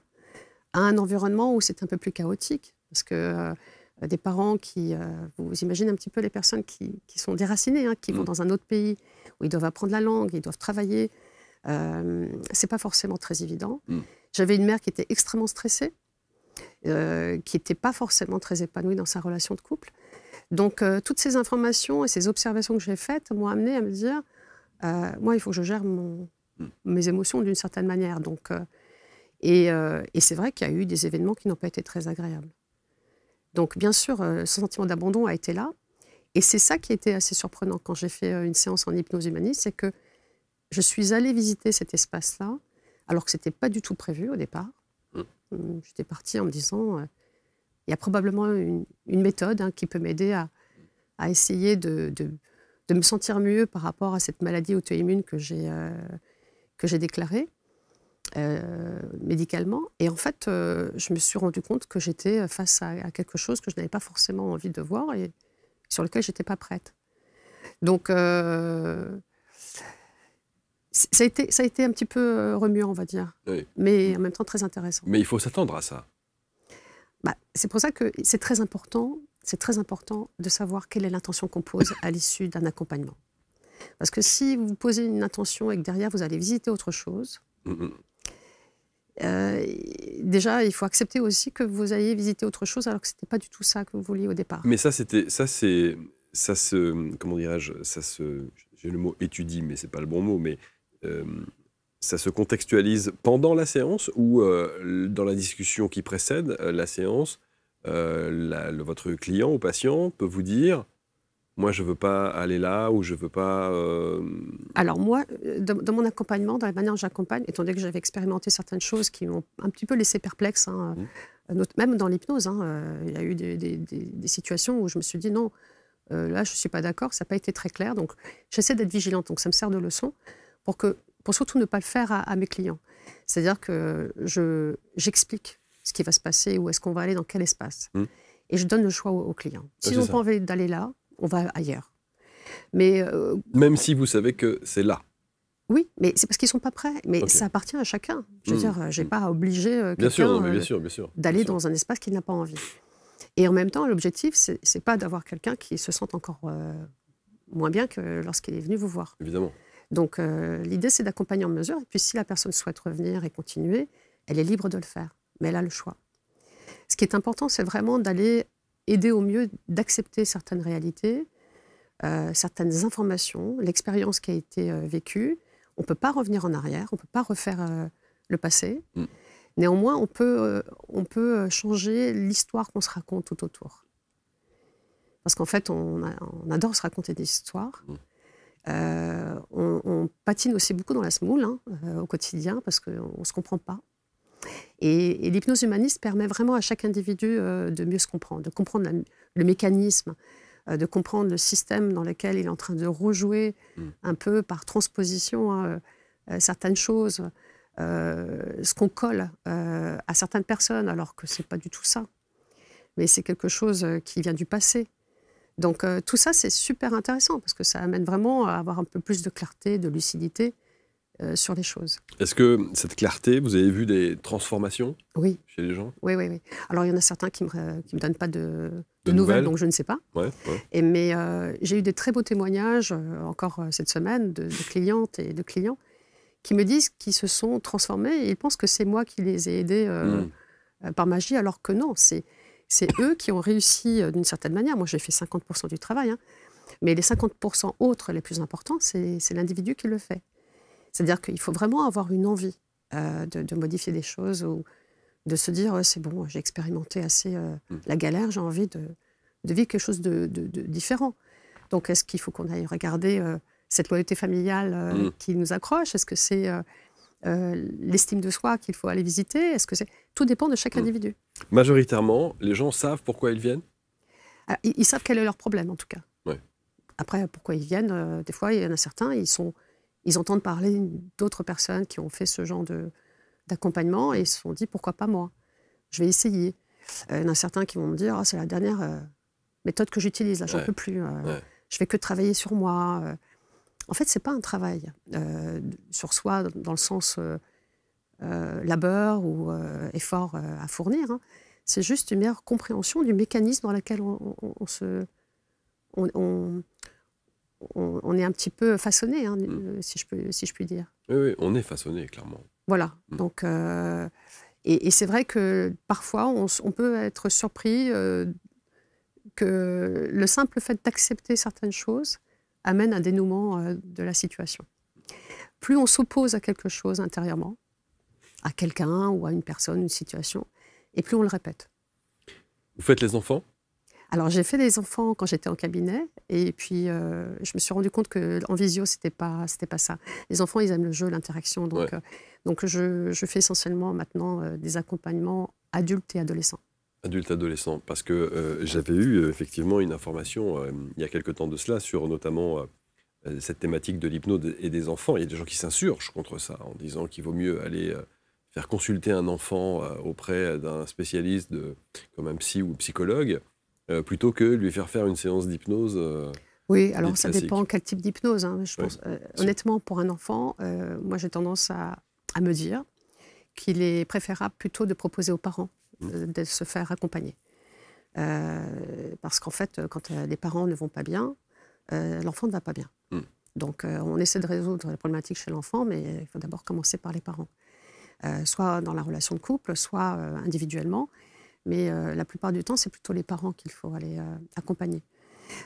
à un environnement où c'est un peu plus chaotique. Parce que des parents qui... vous imaginez un petit peu les personnes qui sont déracinées, hein, qui vont dans un autre pays, où ils doivent apprendre la langue, ils doivent travailler. C'est pas forcément très évident. J'avais une mère qui était extrêmement stressée, qui n'était pas forcément très épanouie dans sa relation de couple. Donc, toutes ces informations et ces observations que j'ai faites m'ont amenée à me dire, moi, il faut que je gère mes émotions d'une certaine manière. Donc, et c'est vrai qu'il y a eu des événements qui n'ont pas été très agréables. Donc, bien sûr, ce sentiment d'abandon a été là. Et c'est ça qui était assez surprenant quand j'ai fait une séance en hypnose humaniste, c'est que je suis allée visiter cet espace-là, alors que ce n'était pas du tout prévu au départ. J'étais partie en me disant, il y a probablement une méthode qui peut m'aider à essayer de me sentir mieux par rapport à cette maladie auto-immune que j'ai déclarée médicalement. Et en fait, je me suis rendu compte que j'étais face à quelque chose que je n'avais pas forcément envie de voir et sur lequel je n'étais pas prête. Donc, ça a été un petit peu remuant, on va dire, oui. Mais en même temps très intéressant. Mais il faut s'attendre à ça. C'est pour ça que c'est très important de savoir quelle est l'intention qu'on pose à l'issue d'un accompagnement. Parce que si vous posez une intention et que derrière vous allez visiter autre chose, déjà il faut accepter aussi que vous ayez visité autre chose alors que ce n'était pas du tout ça que vous vouliez au départ. Mais comment dirais-je, j'ai le mot étudie, mais c'est pas le bon mot, mais ça se contextualise pendant la séance ou dans la discussion qui précède la séance, votre client ou patient peut vous dire « moi, je ne veux pas aller là » ou « je ne veux pas… Alors moi, dans mon accompagnement, dans la manière dont j'accompagne, étant donné que j'avais expérimenté certaines choses qui m'ont un petit peu laissé perplexe, hein, même dans l'hypnose, il y a eu des situations où je me suis dit « non, là, je ne suis pas d'accord, ça n'a pas été très clair ». Donc, j'essaie d'être vigilante, donc ça me sert de leçon pour surtout ne pas le faire à mes clients. C'est-à-dire que j'explique ce qui va se passer, où est-ce qu'on va aller, dans quel espace. Et je donne le choix aux clients. S'ils n'ont pas envie d'aller là, on va ailleurs. Mais, même si vous savez que c'est là. Oui, mais c'est parce qu'ils ne sont pas prêts. Mais ça appartient à chacun. Je veux dire, je n'ai pas à obliger quelqu'un d'aller dans un espace qu'il n'a pas envie. Et en même temps, l'objectif, ce n'est pas d'avoir quelqu'un qui se sente encore moins bien que lorsqu'il est venu vous voir. Évidemment. Donc, l'idée, c'est d'accompagner en mesure. Et puis, si la personne souhaite revenir et continuer, elle est libre de le faire. Mais elle a le choix. Ce qui est important, c'est vraiment d'aller aider au mieux d'accepter certaines réalités, certaines informations, l'expérience qui a été vécue. On ne peut pas revenir en arrière, on ne peut pas refaire le passé. Néanmoins, on peut changer l'histoire qu'on se raconte tout autour. Parce qu'en fait, on adore se raconter des histoires. On patine aussi beaucoup dans la semoule au quotidien parce qu'on ne se comprend pas. Et l'hypnose humaniste permet vraiment à chaque individu de mieux se comprendre, de comprendre le mécanisme, de comprendre le système dans lequel il est en train de rejouer un peu par transposition certaines choses, ce qu'on colle à certaines personnes, alors que ce n'est pas du tout ça. Mais c'est quelque chose qui vient du passé. Donc tout ça, c'est super intéressant parce que ça amène vraiment à avoir un peu plus de clarté, de lucidité sur les choses. Est-ce que cette clarté, vous avez vu des transformations chez les gens ? Oui. Alors, il y en a certains qui me donnent pas de nouvelles, donc je ne sais pas. Mais j'ai eu des très beaux témoignages, encore cette semaine, de clientes et de clients qui me disent qu'ils se sont transformés et ils pensent que c'est moi qui les ai aidés par magie, alors que non, c'est eux qui ont réussi d'une certaine manière. Moi, j'ai fait 50% du travail, mais les 50% autres, les plus importants, c'est l'individu qui le fait. C'est-à-dire qu'il faut vraiment avoir une envie de modifier des choses ou de se dire c'est bon, j'ai expérimenté assez la galère, j'ai envie de vivre quelque chose de différent. Donc, est-ce qu'il faut qu'on aille regarder cette loyauté familiale qui nous accroche ? Est-ce que c'est l'estime de soi qu'il faut aller visiter ? Est-ce que c'est… Tout dépend de chaque individu. Majoritairement, les gens savent pourquoi ils viennent ? Alors, ils savent quel est leur problème, en tout cas. Après, pourquoi ils viennent des fois, il y en a certains, ils entendent parler d'autres personnes qui ont fait ce genre d'accompagnement et ils se sont dit, pourquoi pas moi ? Je vais essayer. Il y en a certains qui vont me dire, c'est la dernière méthode que j'utilise, là, j'en peux plus. Je fais que travailler sur moi. En fait, ce n'est pas un travail sur soi dans le sens labeur ou effort à fournir. C'est juste une meilleure compréhension du mécanisme dans lequel on est un petit peu façonné, si je puis dire. Oui, on est façonné, clairement. Voilà. Donc, et c'est vrai que parfois, on peut être surpris que le simple fait d'accepter certaines choses amène à un dénouement de la situation. Plus on s'oppose à quelque chose intérieurement, à quelqu'un ou à une personne, une situation, et plus on le répète. Vous faites les enfants ? Alors, j'ai fait des enfants quand j'étais en cabinet, et puis je me suis rendu compte qu'en visio, c'était pas ça. Les enfants, ils aiment le jeu, l'interaction, donc je fais essentiellement maintenant des accompagnements adultes et adolescents. Adulte-adolescent, parce que j'avais eu effectivement une information il y a quelque temps de cela sur notamment cette thématique de l'hypnose et des enfants. Il y a des gens qui s'insurgent contre ça en disant qu'il vaut mieux aller faire consulter un enfant auprès d'un spécialiste comme un psy ou psychologue plutôt que lui faire une séance d'hypnose. Oui, alors ça classique. dépend quel type d'hypnose. Hein, je pense. Honnêtement, pour un enfant, moi j'ai tendance à me dire qu'il est préférable plutôt de proposer aux parents de se faire accompagner. Parce qu'en fait, quand les parents ne vont pas bien, l'enfant ne va pas bien. Donc on essaie de résoudre les problématiques chez l'enfant, mais il faut d'abord commencer par les parents. Soit dans la relation de couple, soit individuellement. Mais la plupart du temps, c'est plutôt les parents qu'il faut aller accompagner.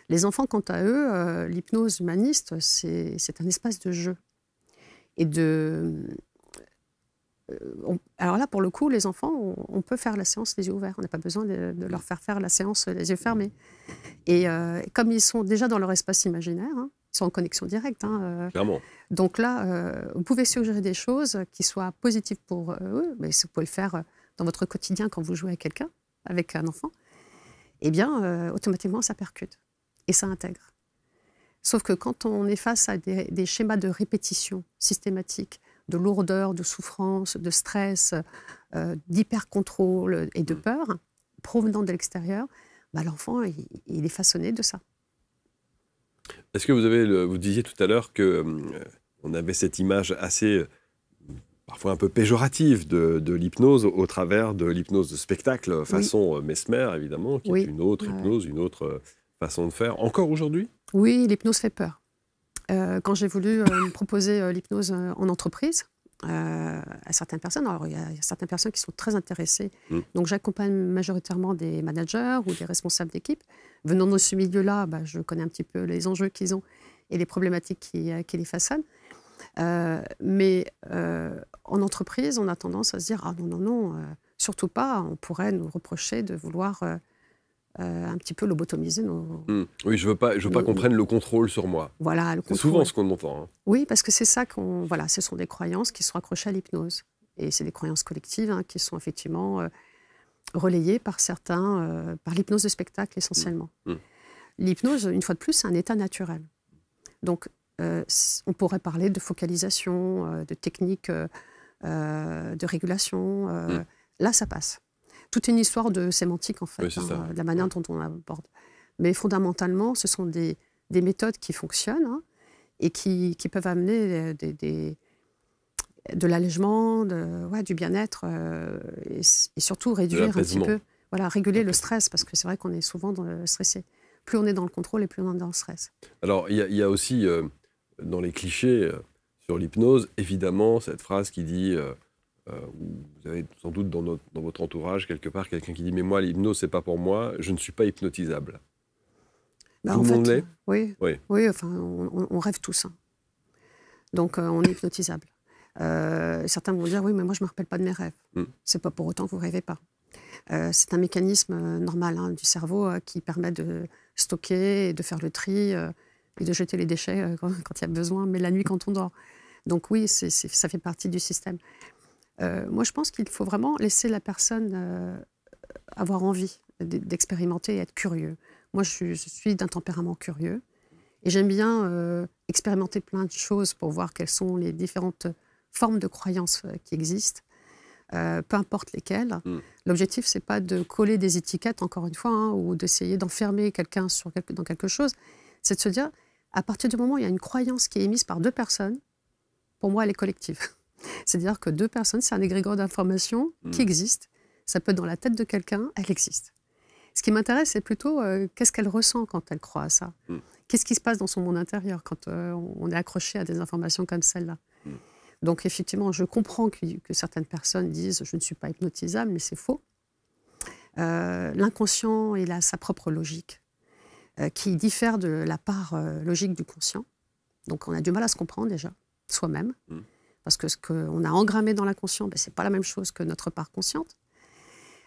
Les enfants, quant à eux, l'hypnose humaniste, c'est un espace de jeu. Et alors là, pour le coup, les enfants, on peut faire la séance les yeux ouverts. On n'a pas besoin de leur faire la séance les yeux fermés. Et comme ils sont déjà dans leur espace imaginaire, hein, ils sont en connexion directe. Clairement. Donc là, vous pouvez suggérer des choses qui soient positives pour eux, mais vous pouvez le faire dans votre quotidien quand vous jouez avec quelqu'un, avec un enfant. Eh bien, automatiquement, ça percute et ça intègre. Sauf que quand on est face à des schémas de répétition systématique, de lourdeur, de souffrance, de stress, d'hyper-contrôle et de peur, provenant de l'extérieur, bah, l'enfant, il est façonné de ça. Est-ce que vous disiez tout à l'heure qu'on avait cette image assez, parfois un peu péjorative de l'hypnose au travers de l'hypnose de spectacle, façon Mesmer, évidemment, qui est une autre hypnose, une autre façon de faire. Encore aujourd'hui ? Oui, l'hypnose fait peur. Quand j'ai voulu proposer l'hypnose en entreprise à certaines personnes, alors il y a certaines personnes qui sont très intéressées, donc j'accompagne majoritairement des managers ou des responsables d'équipe. Venant de ce milieu-là, je connais un petit peu les enjeux qu'ils ont et les problématiques qui les façonnent. Mais en entreprise, on a tendance à se dire « Ah non, surtout pas, on pourrait nous reprocher de vouloir un petit peu lobotomiser nos... » Oui, je veux pas qu'on prenne le contrôle sur moi. Voilà, le contrôle. C'est souvent ce qu'on entend. Hein. Oui, parce que c'est ça voilà, ce sont des croyances qui sont accrochées à l'hypnose. Et c'est des croyances collectives qui sont effectivement relayées par certains, par l'hypnose de spectacle essentiellement. L'hypnose, une fois de plus, c'est un état naturel. Donc, on pourrait parler de focalisation, de techniques de régulation. Là, ça passe. Toute une histoire de sémantique, en fait, de la manière dont on aborde. Mais fondamentalement, ce sont des méthodes qui fonctionnent et qui peuvent amener de l'allègement, du bien-être et surtout réduire un petit peu, réguler le stress, parce que c'est vrai qu'on est souvent stressé. Plus on est dans le contrôle et plus on est dans le stress. Alors, il y a aussi, dans les clichés sur l'hypnose, évidemment, cette phrase qui dit... vous avez sans doute dans votre entourage, quelque part, quelqu'un qui dit « Mais moi, l'hypnose, c'est pas pour moi, je ne suis pas hypnotisable. » Tout le monde l'est ? Oui, enfin, on rêve tous. Donc, on est hypnotisable. Certains vont dire « Oui, mais moi, je ne me rappelle pas de mes rêves. » C'est pas pour autant que vous ne rêvez pas. C'est un mécanisme normal du cerveau qui permet de stocker, et de faire le tri et de jeter les déchets quand il y a besoin, mais la nuit quand on dort. Donc oui, ça fait partie du système. Moi, je pense qu'il faut vraiment laisser la personne avoir envie d'expérimenter et être curieux. Moi, je suis d'un tempérament curieux et j'aime bien expérimenter plein de choses pour voir quelles sont les différentes formes de croyances qui existent, peu importe lesquelles. L'objectif, c'est pas de coller des étiquettes, encore une fois, ou d'essayer d'enfermer quelqu'un dans quelque chose. C'est de se dire, à partir du moment où il y a une croyance qui est émise par deux personnes, pour moi, elle est collective. C'est-à-dire que deux personnes, c'est un égrégore d'informations qui existe. Ça peut être dans la tête de quelqu'un, elle existe. Ce qui m'intéresse, c'est plutôt qu'est-ce qu'elle ressent quand elle croit à ça. Qu'est-ce qui se passe dans son monde intérieur quand on est accroché à des informations comme celle-là. Donc effectivement, je comprends que certaines personnes disent « je ne suis pas hypnotisable », mais c'est faux. L'inconscient, il a sa propre logique, qui diffère de la part logique du conscient. Donc on a du mal à se comprendre déjà, soi-même. Parce que ce qu'on a engrammé dans l'inconscient, ce n'est pas la même chose que notre part consciente.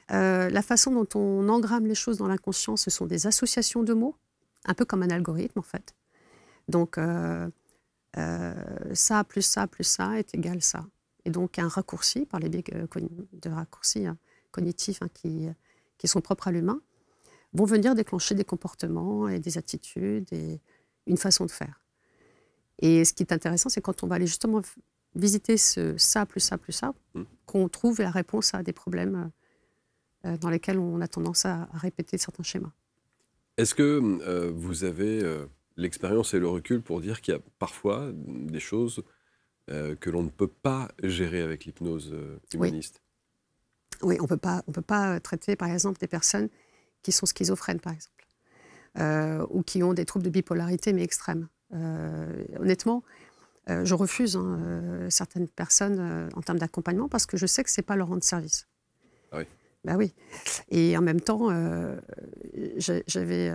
La façon dont on engramme les choses dans l'inconscient, ce sont des associations de mots, un peu comme un algorithme en fait. Donc, ça plus ça plus ça est égal ça. Et donc, un raccourci, par les biais de raccourcis cognitifs qui qui sont propres à l'humain, vont venir déclencher des comportements et des attitudes et une façon de faire. Et ce qui est intéressant, c'est quand on va aller justement visiter ça, plus ça, plus ça, qu'on trouve la réponse à des problèmes dans lesquels on a tendance à répéter certains schémas. Est-ce que vous avez l'expérience et le recul pour dire qu'il y a parfois des choses que l'on ne peut pas gérer avec l'hypnose humaniste? Oui, on peut pas traiter, par exemple, des personnes qui sont schizophrènes, par exemple, ou qui ont des troubles de bipolarité, mais extrêmes. Honnêtement, je refuse certaines personnes en termes d'accompagnement parce que je sais que ce n'est pas leur rendre service. Ah oui. Ben oui. Et en même temps, j'avais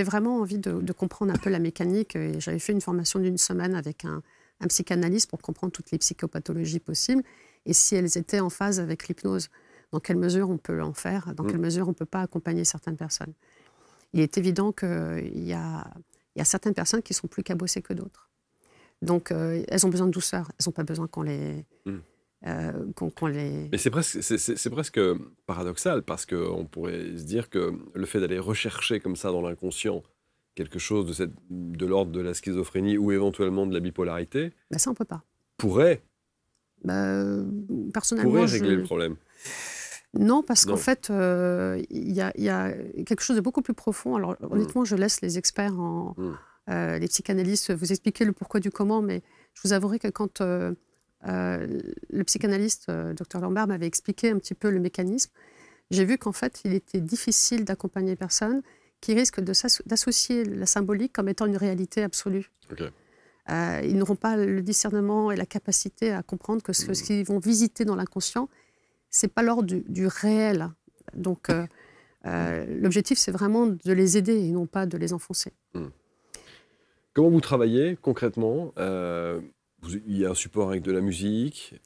vraiment envie de comprendre un peu la mécanique et j'avais fait une formation d'une semaine avec un psychanalyste pour comprendre toutes les psychopathologies possibles et si elles étaient en phase avec l'hypnose. Dans quelle mesure on peut en faire, dans quelle mesure on ne peut pas accompagner certaines personnes. Il est évident qu'il y a certaines personnes qui sont plus cabossées que d'autres. Donc, elles ont besoin de douceur. Elles n'ont pas besoin qu'on les... Mais c'est presque paradoxal, parce qu'on pourrait se dire que le fait d'aller rechercher comme ça dans l'inconscient quelque chose de l'ordre de la schizophrénie ou éventuellement de la bipolarité... Ben ça, on ne peut pas. Pourrait personnellement, régler le problème. Non, parce qu'en fait, il y a quelque chose de beaucoup plus profond. Alors, honnêtement, je laisse les experts, les psychanalystes, vous expliquer le pourquoi du comment, mais je vous avouerai que quand le psychanalyste, Dr Lambert, m'avait expliqué un petit peu le mécanisme, j'ai vu qu'en fait, il était difficile d'accompagner les personnes qui risquent d'associer la symbolique comme étant une réalité absolue. Okay. Ils n'auront pas le discernement et la capacité à comprendre que ce qu'ils vont visiter dans l'inconscient, ce n'est pas l'ordre du réel. Donc, l'objectif, c'est vraiment de les aider et non pas de les enfoncer. Comment vous travaillez concrètement? Il y a un support avec de la musique.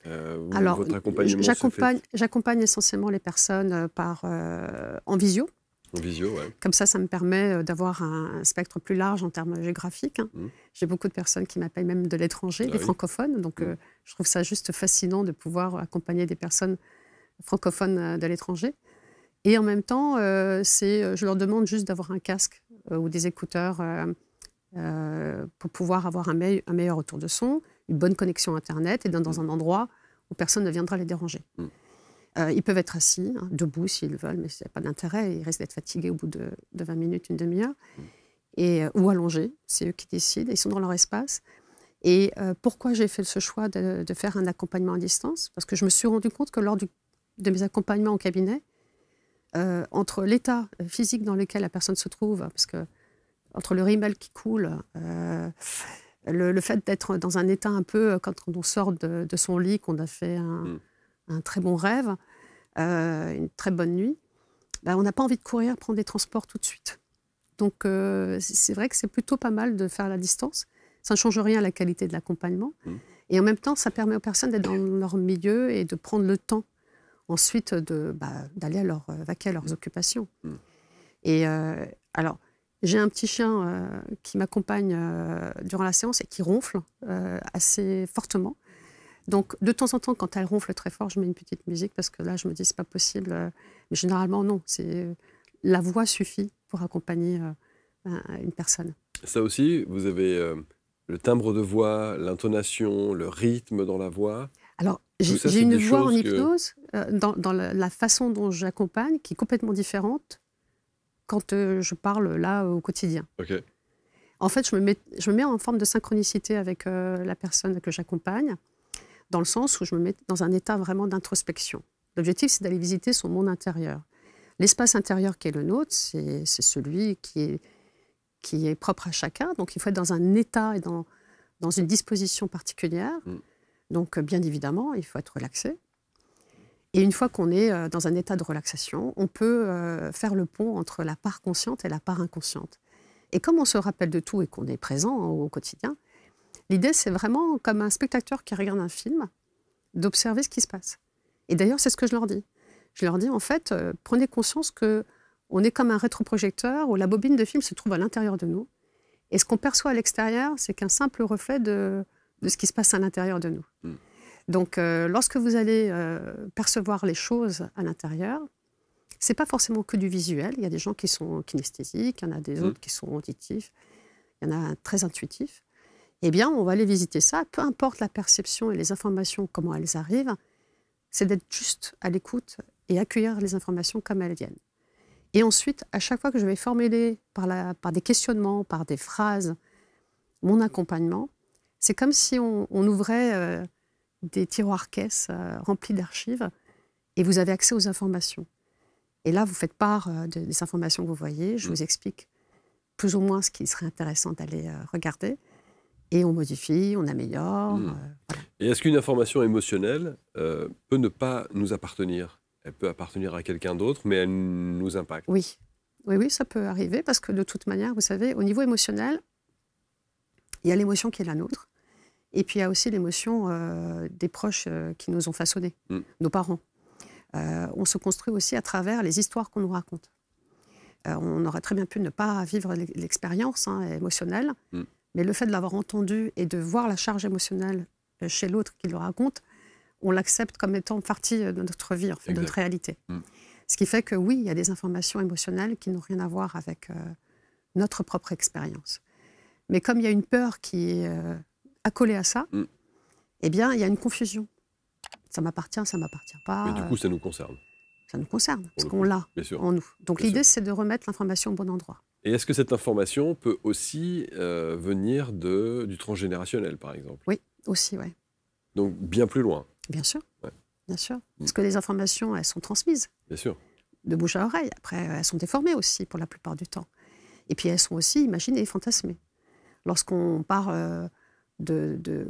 Alors, votre accompagnement j'accompagne essentiellement les personnes en visio. En visio, oui. Comme ça me permet d'avoir un spectre plus large en termes géographiques. J'ai beaucoup de personnes qui m'appellent même de l'étranger, des francophones. Donc, je trouve ça juste fascinant de pouvoir accompagner des personnes francophones de l'étranger. Et en même temps, je leur demande juste d'avoir un casque ou des écouteurs pour pouvoir avoir un meilleur retour de son, une bonne connexion Internet et dans un endroit où personne ne viendra les déranger. Ils peuvent être assis, debout s'ils veulent, mais ce n'est pas d'intérêt. Ils risquent d'être fatigués au bout de 20 minutes, une demi-heure. Ou allongés, c'est eux qui décident. Ils sont dans leur espace. Et pourquoi j'ai fait ce choix de faire un accompagnement à distance? Parce que je me suis rendu compte que lors de mes accompagnements au cabinet, entre l'état physique dans lequel la personne se trouve, parce que entre le rimel qui coule, le fait d'être dans un état un peu, quand on sort de son lit, qu'on a fait un très bon rêve, une très bonne nuit, on n'a pas envie de courir, prendre des transports tout de suite. Donc c'est vrai que c'est plutôt pas mal de faire à la distance. Ça ne change rien à la qualité de l'accompagnement. Et en même temps, ça permet aux personnes d'être dans leur milieu et de prendre le temps ensuite d'aller vaquer à leurs occupations. Et alors, j'ai un petit chien qui m'accompagne durant la séance et qui ronfle assez fortement. Donc, de temps en temps, quand elle ronfle très fort, je mets une petite musique parce que là, je me dis, c'est pas possible. Mais généralement, non. La voix suffit pour accompagner une personne. Ça aussi, vous avez le timbre de voix, l'intonation, le rythme dans la voix. Alors, j'ai une voix en hypnose dans la façon dont j'accompagne qui est complètement différente quand je parle là au quotidien. Okay. En fait, je me mets en forme de synchronicité avec la personne que j'accompagne, dans le sens où je me mets dans un état vraiment d'introspection. L'objectif, c'est d'aller visiter son monde intérieur. L'espace intérieur qui est le nôtre, c'est celui qui est propre à chacun. Donc, il faut être dans un état et dans une disposition particulière. Donc, bien évidemment, il faut être relaxé. Et une fois qu'on est dans un état de relaxation, on peut faire le pont entre la part consciente et la part inconsciente. Et comme on se rappelle de tout et qu'on est présent au quotidien, l'idée, c'est vraiment, comme un spectateur qui regarde un film, d'observer ce qui se passe. Et d'ailleurs, c'est ce que je leur dis. Je leur dis, en fait, prenez conscience qu'on est comme un rétroprojecteur où la bobine de film se trouve à l'intérieur de nous. Et ce qu'on perçoit à l'extérieur, c'est qu'un simple reflet de ce qui se passe à l'intérieur de nous. Donc, lorsque vous allez percevoir les choses à l'intérieur, C'est pas forcément que du visuel. Il y a des gens qui sont kinesthésiques, il y en a des autres qui sont auditifs, il y en a un très intuitifs. Eh bien, on va aller visiter ça. Peu importe la perception et les informations, comment elles arrivent, c'est d'être juste à l'écoute et accueillir les informations comme elles viennent. Et ensuite, à chaque fois que je vais formuler par des questionnements, par des phrases, mon accompagnement, c'est comme si on ouvrait des tiroirs-caisses remplis d'archives et vous avez accès aux informations. Et là, vous faites part des informations que vous voyez, je vous explique plus ou moins ce qui serait intéressant d'aller regarder. Et on modifie, on améliore. Voilà. Et est-ce qu'une information émotionnelle peut ne pas nous appartenir? Elle peut appartenir à quelqu'un d'autre, mais elle nous impacte. Oui. Oui, ça peut arriver, parce que de toute manière, vous savez, au niveau émotionnel, il y a l'émotion qui est la nôtre, et puis il y a aussi l'émotion des proches qui nous ont façonnés, nos parents. On se construit aussi à travers les histoires qu'on nous raconte. On aurait très bien pu ne pas vivre l'expérience émotionnelle, mais le fait de l'avoir entendu et de voir la charge émotionnelle chez l'autre qui le raconte, on l'accepte comme étant partie de notre vie, en fait, de notre réalité. Ce qui fait que oui, il y a des informations émotionnelles qui n'ont rien à voir avec notre propre expérience. Mais comme il y a une peur qui est accolée à ça, eh bien, il y a une confusion. Ça m'appartient pas. Mais du coup, ça nous concerne. Ça nous concerne, parce qu'on l'a en nous. Donc l'idée, c'est de remettre l'information au bon endroit. Et est-ce que cette information peut aussi venir du transgénérationnel, par exemple? Oui, aussi, oui. Donc bien plus loin. Bien sûr, bien sûr. Parce que les informations, elles sont transmises. Bien sûr. De bouche à oreille. Après, elles sont déformées aussi, pour la plupart du temps. Et puis, elles sont aussi imaginées, fantasmées. Lorsqu'on parle de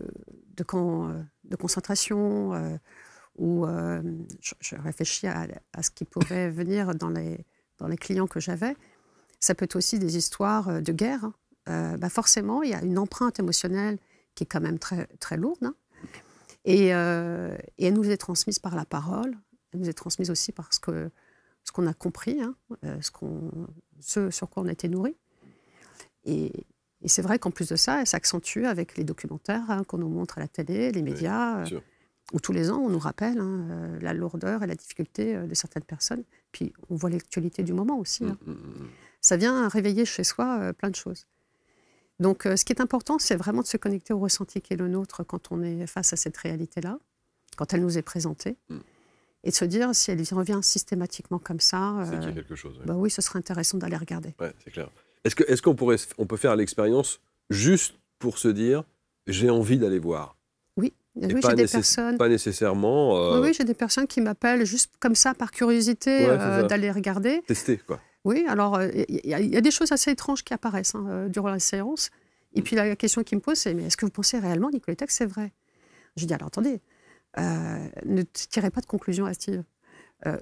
camps de concentration, ou je réfléchis à ce qui pourrait venir dans les clients que j'avais, ça peut être aussi des histoires de guerre. Forcément, il y a une empreinte émotionnelle qui est quand même très, très lourde. Et elle nous est transmise par la parole, elle nous est transmise aussi par ce qu'on a compris, ce sur quoi on a été nourris. Et c'est vrai qu'en plus de ça, elle s'accentue avec les documentaires qu'on nous montre à la télé, les médias, où tous les ans, on nous rappelle la lourdeur et la difficulté de certaines personnes. Puis on voit l'actualité du moment aussi. Ça vient réveiller chez soi plein de choses. Donc, ce qui est important, c'est vraiment de se connecter au ressenti qui est le nôtre quand on est face à cette réalité-là, quand elle nous est présentée, et de se dire, si elle revient systématiquement comme ça, c'est qu'il y a quelque chose. Oui, ce serait intéressant d'aller regarder. Ouais, c'est clair. Est-ce qu'on peut faire l'expérience juste pour se dire, j'ai envie d'aller voir? Oui, j'ai des personnes. Pas nécessairement. Oui, j'ai des personnes qui m'appellent juste comme ça, par curiosité, d'aller regarder. Tester, quoi. Oui, alors il y a des choses assez étranges qui apparaissent durant la séance. Et puis la question qui me pose, c'est, mais est-ce que vous pensez réellement, Nicoletta, que c'est vrai? Je dis, alors attendez, ne tirez pas de conclusion hâtive.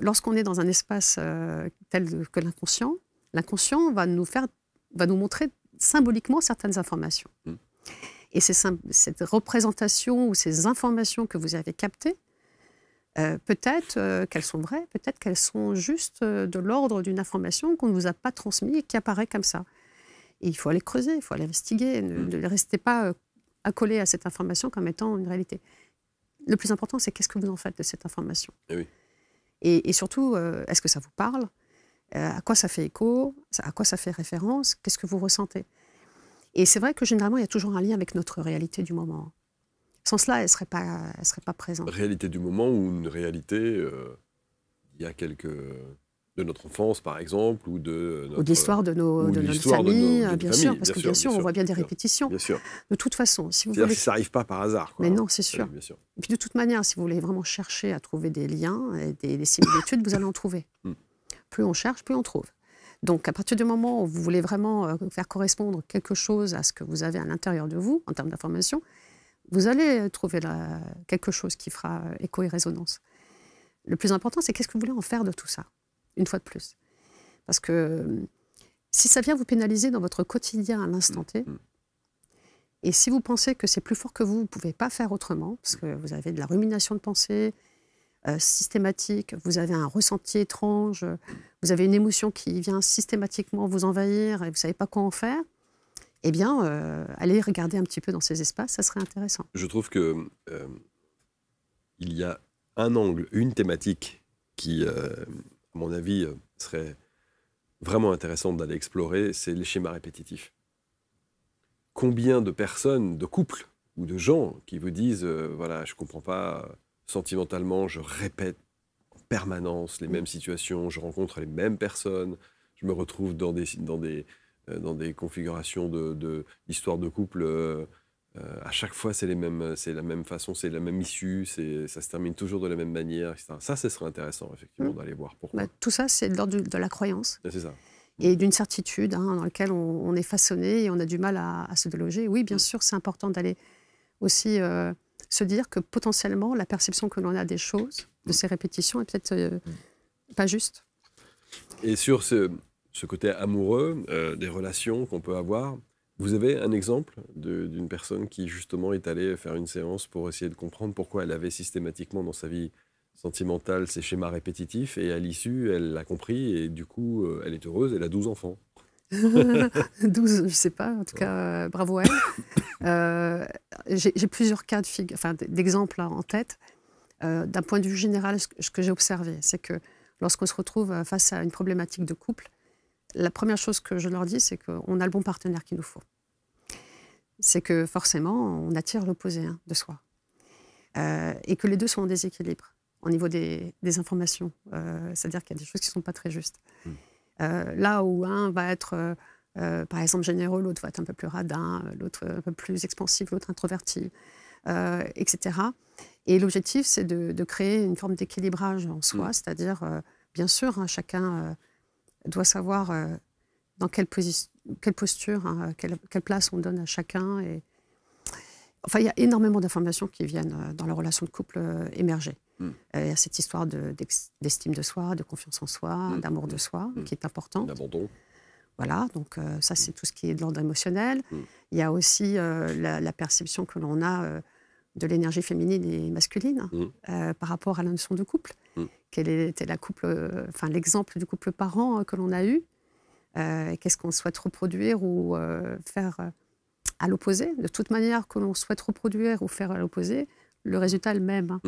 Lorsqu'on est dans un espace tel que l'inconscient va nous montrer symboliquement certaines informations. Et cette représentation ou ces informations que vous avez captées, peut-être qu'elles sont vraies, peut-être qu'elles sont juste de l'ordre d'une information qu'on ne vous a pas transmise et qui apparaît comme ça. Et il faut aller creuser, il faut aller investiguer, ne restez pas accolé à cette information comme étant une réalité. Le plus important, c'est qu'est-ce que vous en faites de cette information. Et surtout, est-ce que ça vous parle? À quoi ça fait écho? À quoi ça fait référence? Qu'est-ce que vous ressentez? Et c'est vrai que généralement, il y a toujours un lien avec notre réalité du moment. Sans cela, elle ne serait pas présente. Réalité du moment ou une réalité, il y a de notre enfance, par exemple, ou de l'histoire de notre famille, bien sûr, parce que bien sûr, on voit bien des répétitions. Bien sûr. De toute façon, si vous voulez... ça n'arrive pas par hasard. Quoi. Mais non, c'est sûr. Bien sûr. Et puis de toute manière, si vous voulez vraiment chercher à trouver des liens et des similitudes, vous allez en trouver. Plus on cherche, plus on trouve. Donc, à partir du moment où vous voulez vraiment faire correspondre quelque chose à ce que vous avez à l'intérieur de vous, en termes d'information, vous allez trouver quelque chose qui fera écho et résonance. Le plus important, c'est qu'est-ce que vous voulez en faire de tout ça, une fois de plus. Parce que si ça vient vous pénaliser dans votre quotidien à l'instant T, et si vous pensez que c'est plus fort que vous ne pouvez pas faire autrement, parce que vous avez de la rumination de pensée systématique, vous avez un ressenti étrange, vous avez une émotion qui vient systématiquement vous envahir et vous ne savez pas quoi en faire, eh bien, allez regarder un petit peu dans ces espaces, ça serait intéressant. Je trouve qu'il y a un angle, une thématique qui à mon avis, serait vraiment intéressante d'aller explorer, c'est les schémas répétitifs. Combien de personnes, de couples ou de gens qui vous disent voilà, je ne comprends pas, sentimentalement, je répète en permanence les mêmes situations, je rencontre les mêmes personnes, je me retrouve dans des configurations d'histoires de couple, à chaque fois c'est la même façon, c'est la même issue, ça se termine toujours de la même manière, etc. Ça, ce serait intéressant, effectivement, d'aller voir pourquoi. Tout ça, c'est de l'ordre de la croyance. C'est ça. Et d'une certitude dans laquelle on est façonné et on a du mal à se déloger. Oui, bien sûr, c'est important d'aller aussi se dire que potentiellement, la perception que l'on a des choses, de ces répétitions, est peut-être pas juste. Et sur ce côté amoureux, des relations qu'on peut avoir, vous avez un exemple d'une personne qui, justement, est allée faire une séance pour essayer de comprendre pourquoi elle avait systématiquement dans sa vie sentimentale ces schémas répétitifs, et à l'issue, elle l'a compris, et du coup, elle est heureuse, elle a 12 enfants. 12, je ne sais pas, en tout cas, bravo à elle. J'ai plusieurs cas d'exemples en tête. D'un point de vue général, ce que j'ai observé, c'est que lorsqu'on se retrouve face à une problématique de couple, la première chose que je leur dis, c'est qu'on a le bon partenaire qu'il nous faut. C'est que forcément, on attire l'opposé de soi. Et que les deux sont en déséquilibre au niveau des informations. C'est-à-dire qu'il y a des choses qui ne sont pas très justes. Là où un va être, par exemple, généreux, l'autre va être un peu plus radin, l'autre un peu plus expansif, l'autre introverti, etc. Et l'objectif, c'est de créer une forme d'équilibrage en soi, c'est-à-dire, bien sûr, chacun doit savoir dans quelle posture, quelle place on donne à chacun. Enfin, il y a énormément d'informations qui viennent dans la relation de couple émerger. Il y a cette histoire d'estime de soi, de confiance en soi, d'amour de soi, qui est importante. D'abandon. Voilà, donc ça, c'est tout ce qui est de l'ordre émotionnel. Il y a aussi la perception que l'on a de l'énergie féminine et masculine par rapport à la notion de couple. Quel était l'exemple du couple parent que l'on a eu? Qu'est-ce qu'on souhaite reproduire ou faire à l'opposé? De toute manière, que l'on souhaite reproduire ou faire à l'opposé, le résultat est le même.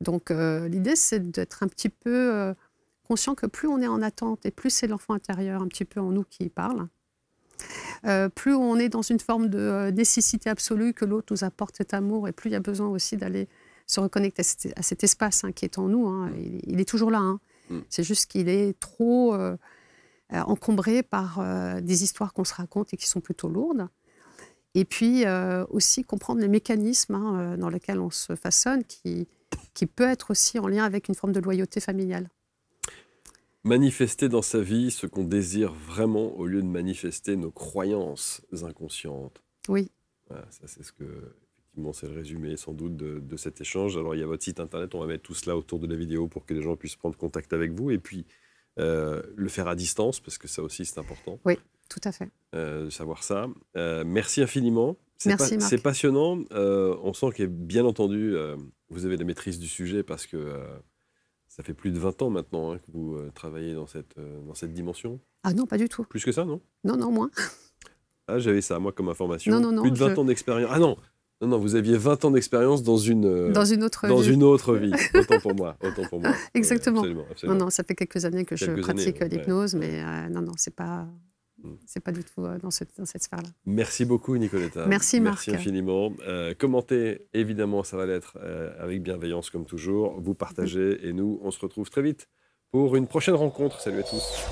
Donc l'idée, c'est d'être un petit peu conscient que plus on est en attente et plus c'est l'enfant intérieur un petit peu en nous qui parle, plus on est dans une forme de nécessité absolue que l'autre nous apporte cet amour, et plus il y a besoin aussi d'aller se reconnecter à cet espace qui est en nous. Il est toujours là. C'est juste qu'il est trop encombré par des histoires qu'on se raconte et qui sont plutôt lourdes. Et puis aussi comprendre les mécanismes dans lesquels on se façonne, qui peut être aussi en lien avec une forme de loyauté familiale. Manifester dans sa vie ce qu'on désire vraiment au lieu de manifester nos croyances inconscientes. Oui. Voilà, ça, c'est effectivement, c'est le résumé sans doute de cet échange. Alors, il y a votre site internet, on va mettre tout cela autour de la vidéo pour que les gens puissent prendre contact avec vous, et puis le faire à distance, parce que ça aussi, c'est important. Oui, tout à fait. De savoir ça. Merci infiniment. Merci, Marc. C'est passionnant. On sent que, bien entendu, vous avez la maîtrise du sujet, parce que ça fait plus de 20 ans maintenant que vous travaillez dans cette dimension. Ah non, pas du tout. Plus que ça, non? Non, moins. Ah, j'avais ça, moi, comme information. Non, plus de 20 ans d'expérience. Ah non, vous aviez 20 ans d'expérience dans une autre vie. Autant pour moi. Exactement. Ouais, absolument. Non, ça fait quelques années que je pratique l'hypnose, mais non, c'est pas du tout dans cette sphère-là. Merci beaucoup, Nicoletta. Merci, Marc. Merci infiniment. Commentez, évidemment, ça va l'être avec bienveillance, comme toujours. Vous partagez, et nous, on se retrouve très vite pour une prochaine rencontre. Salut à tous.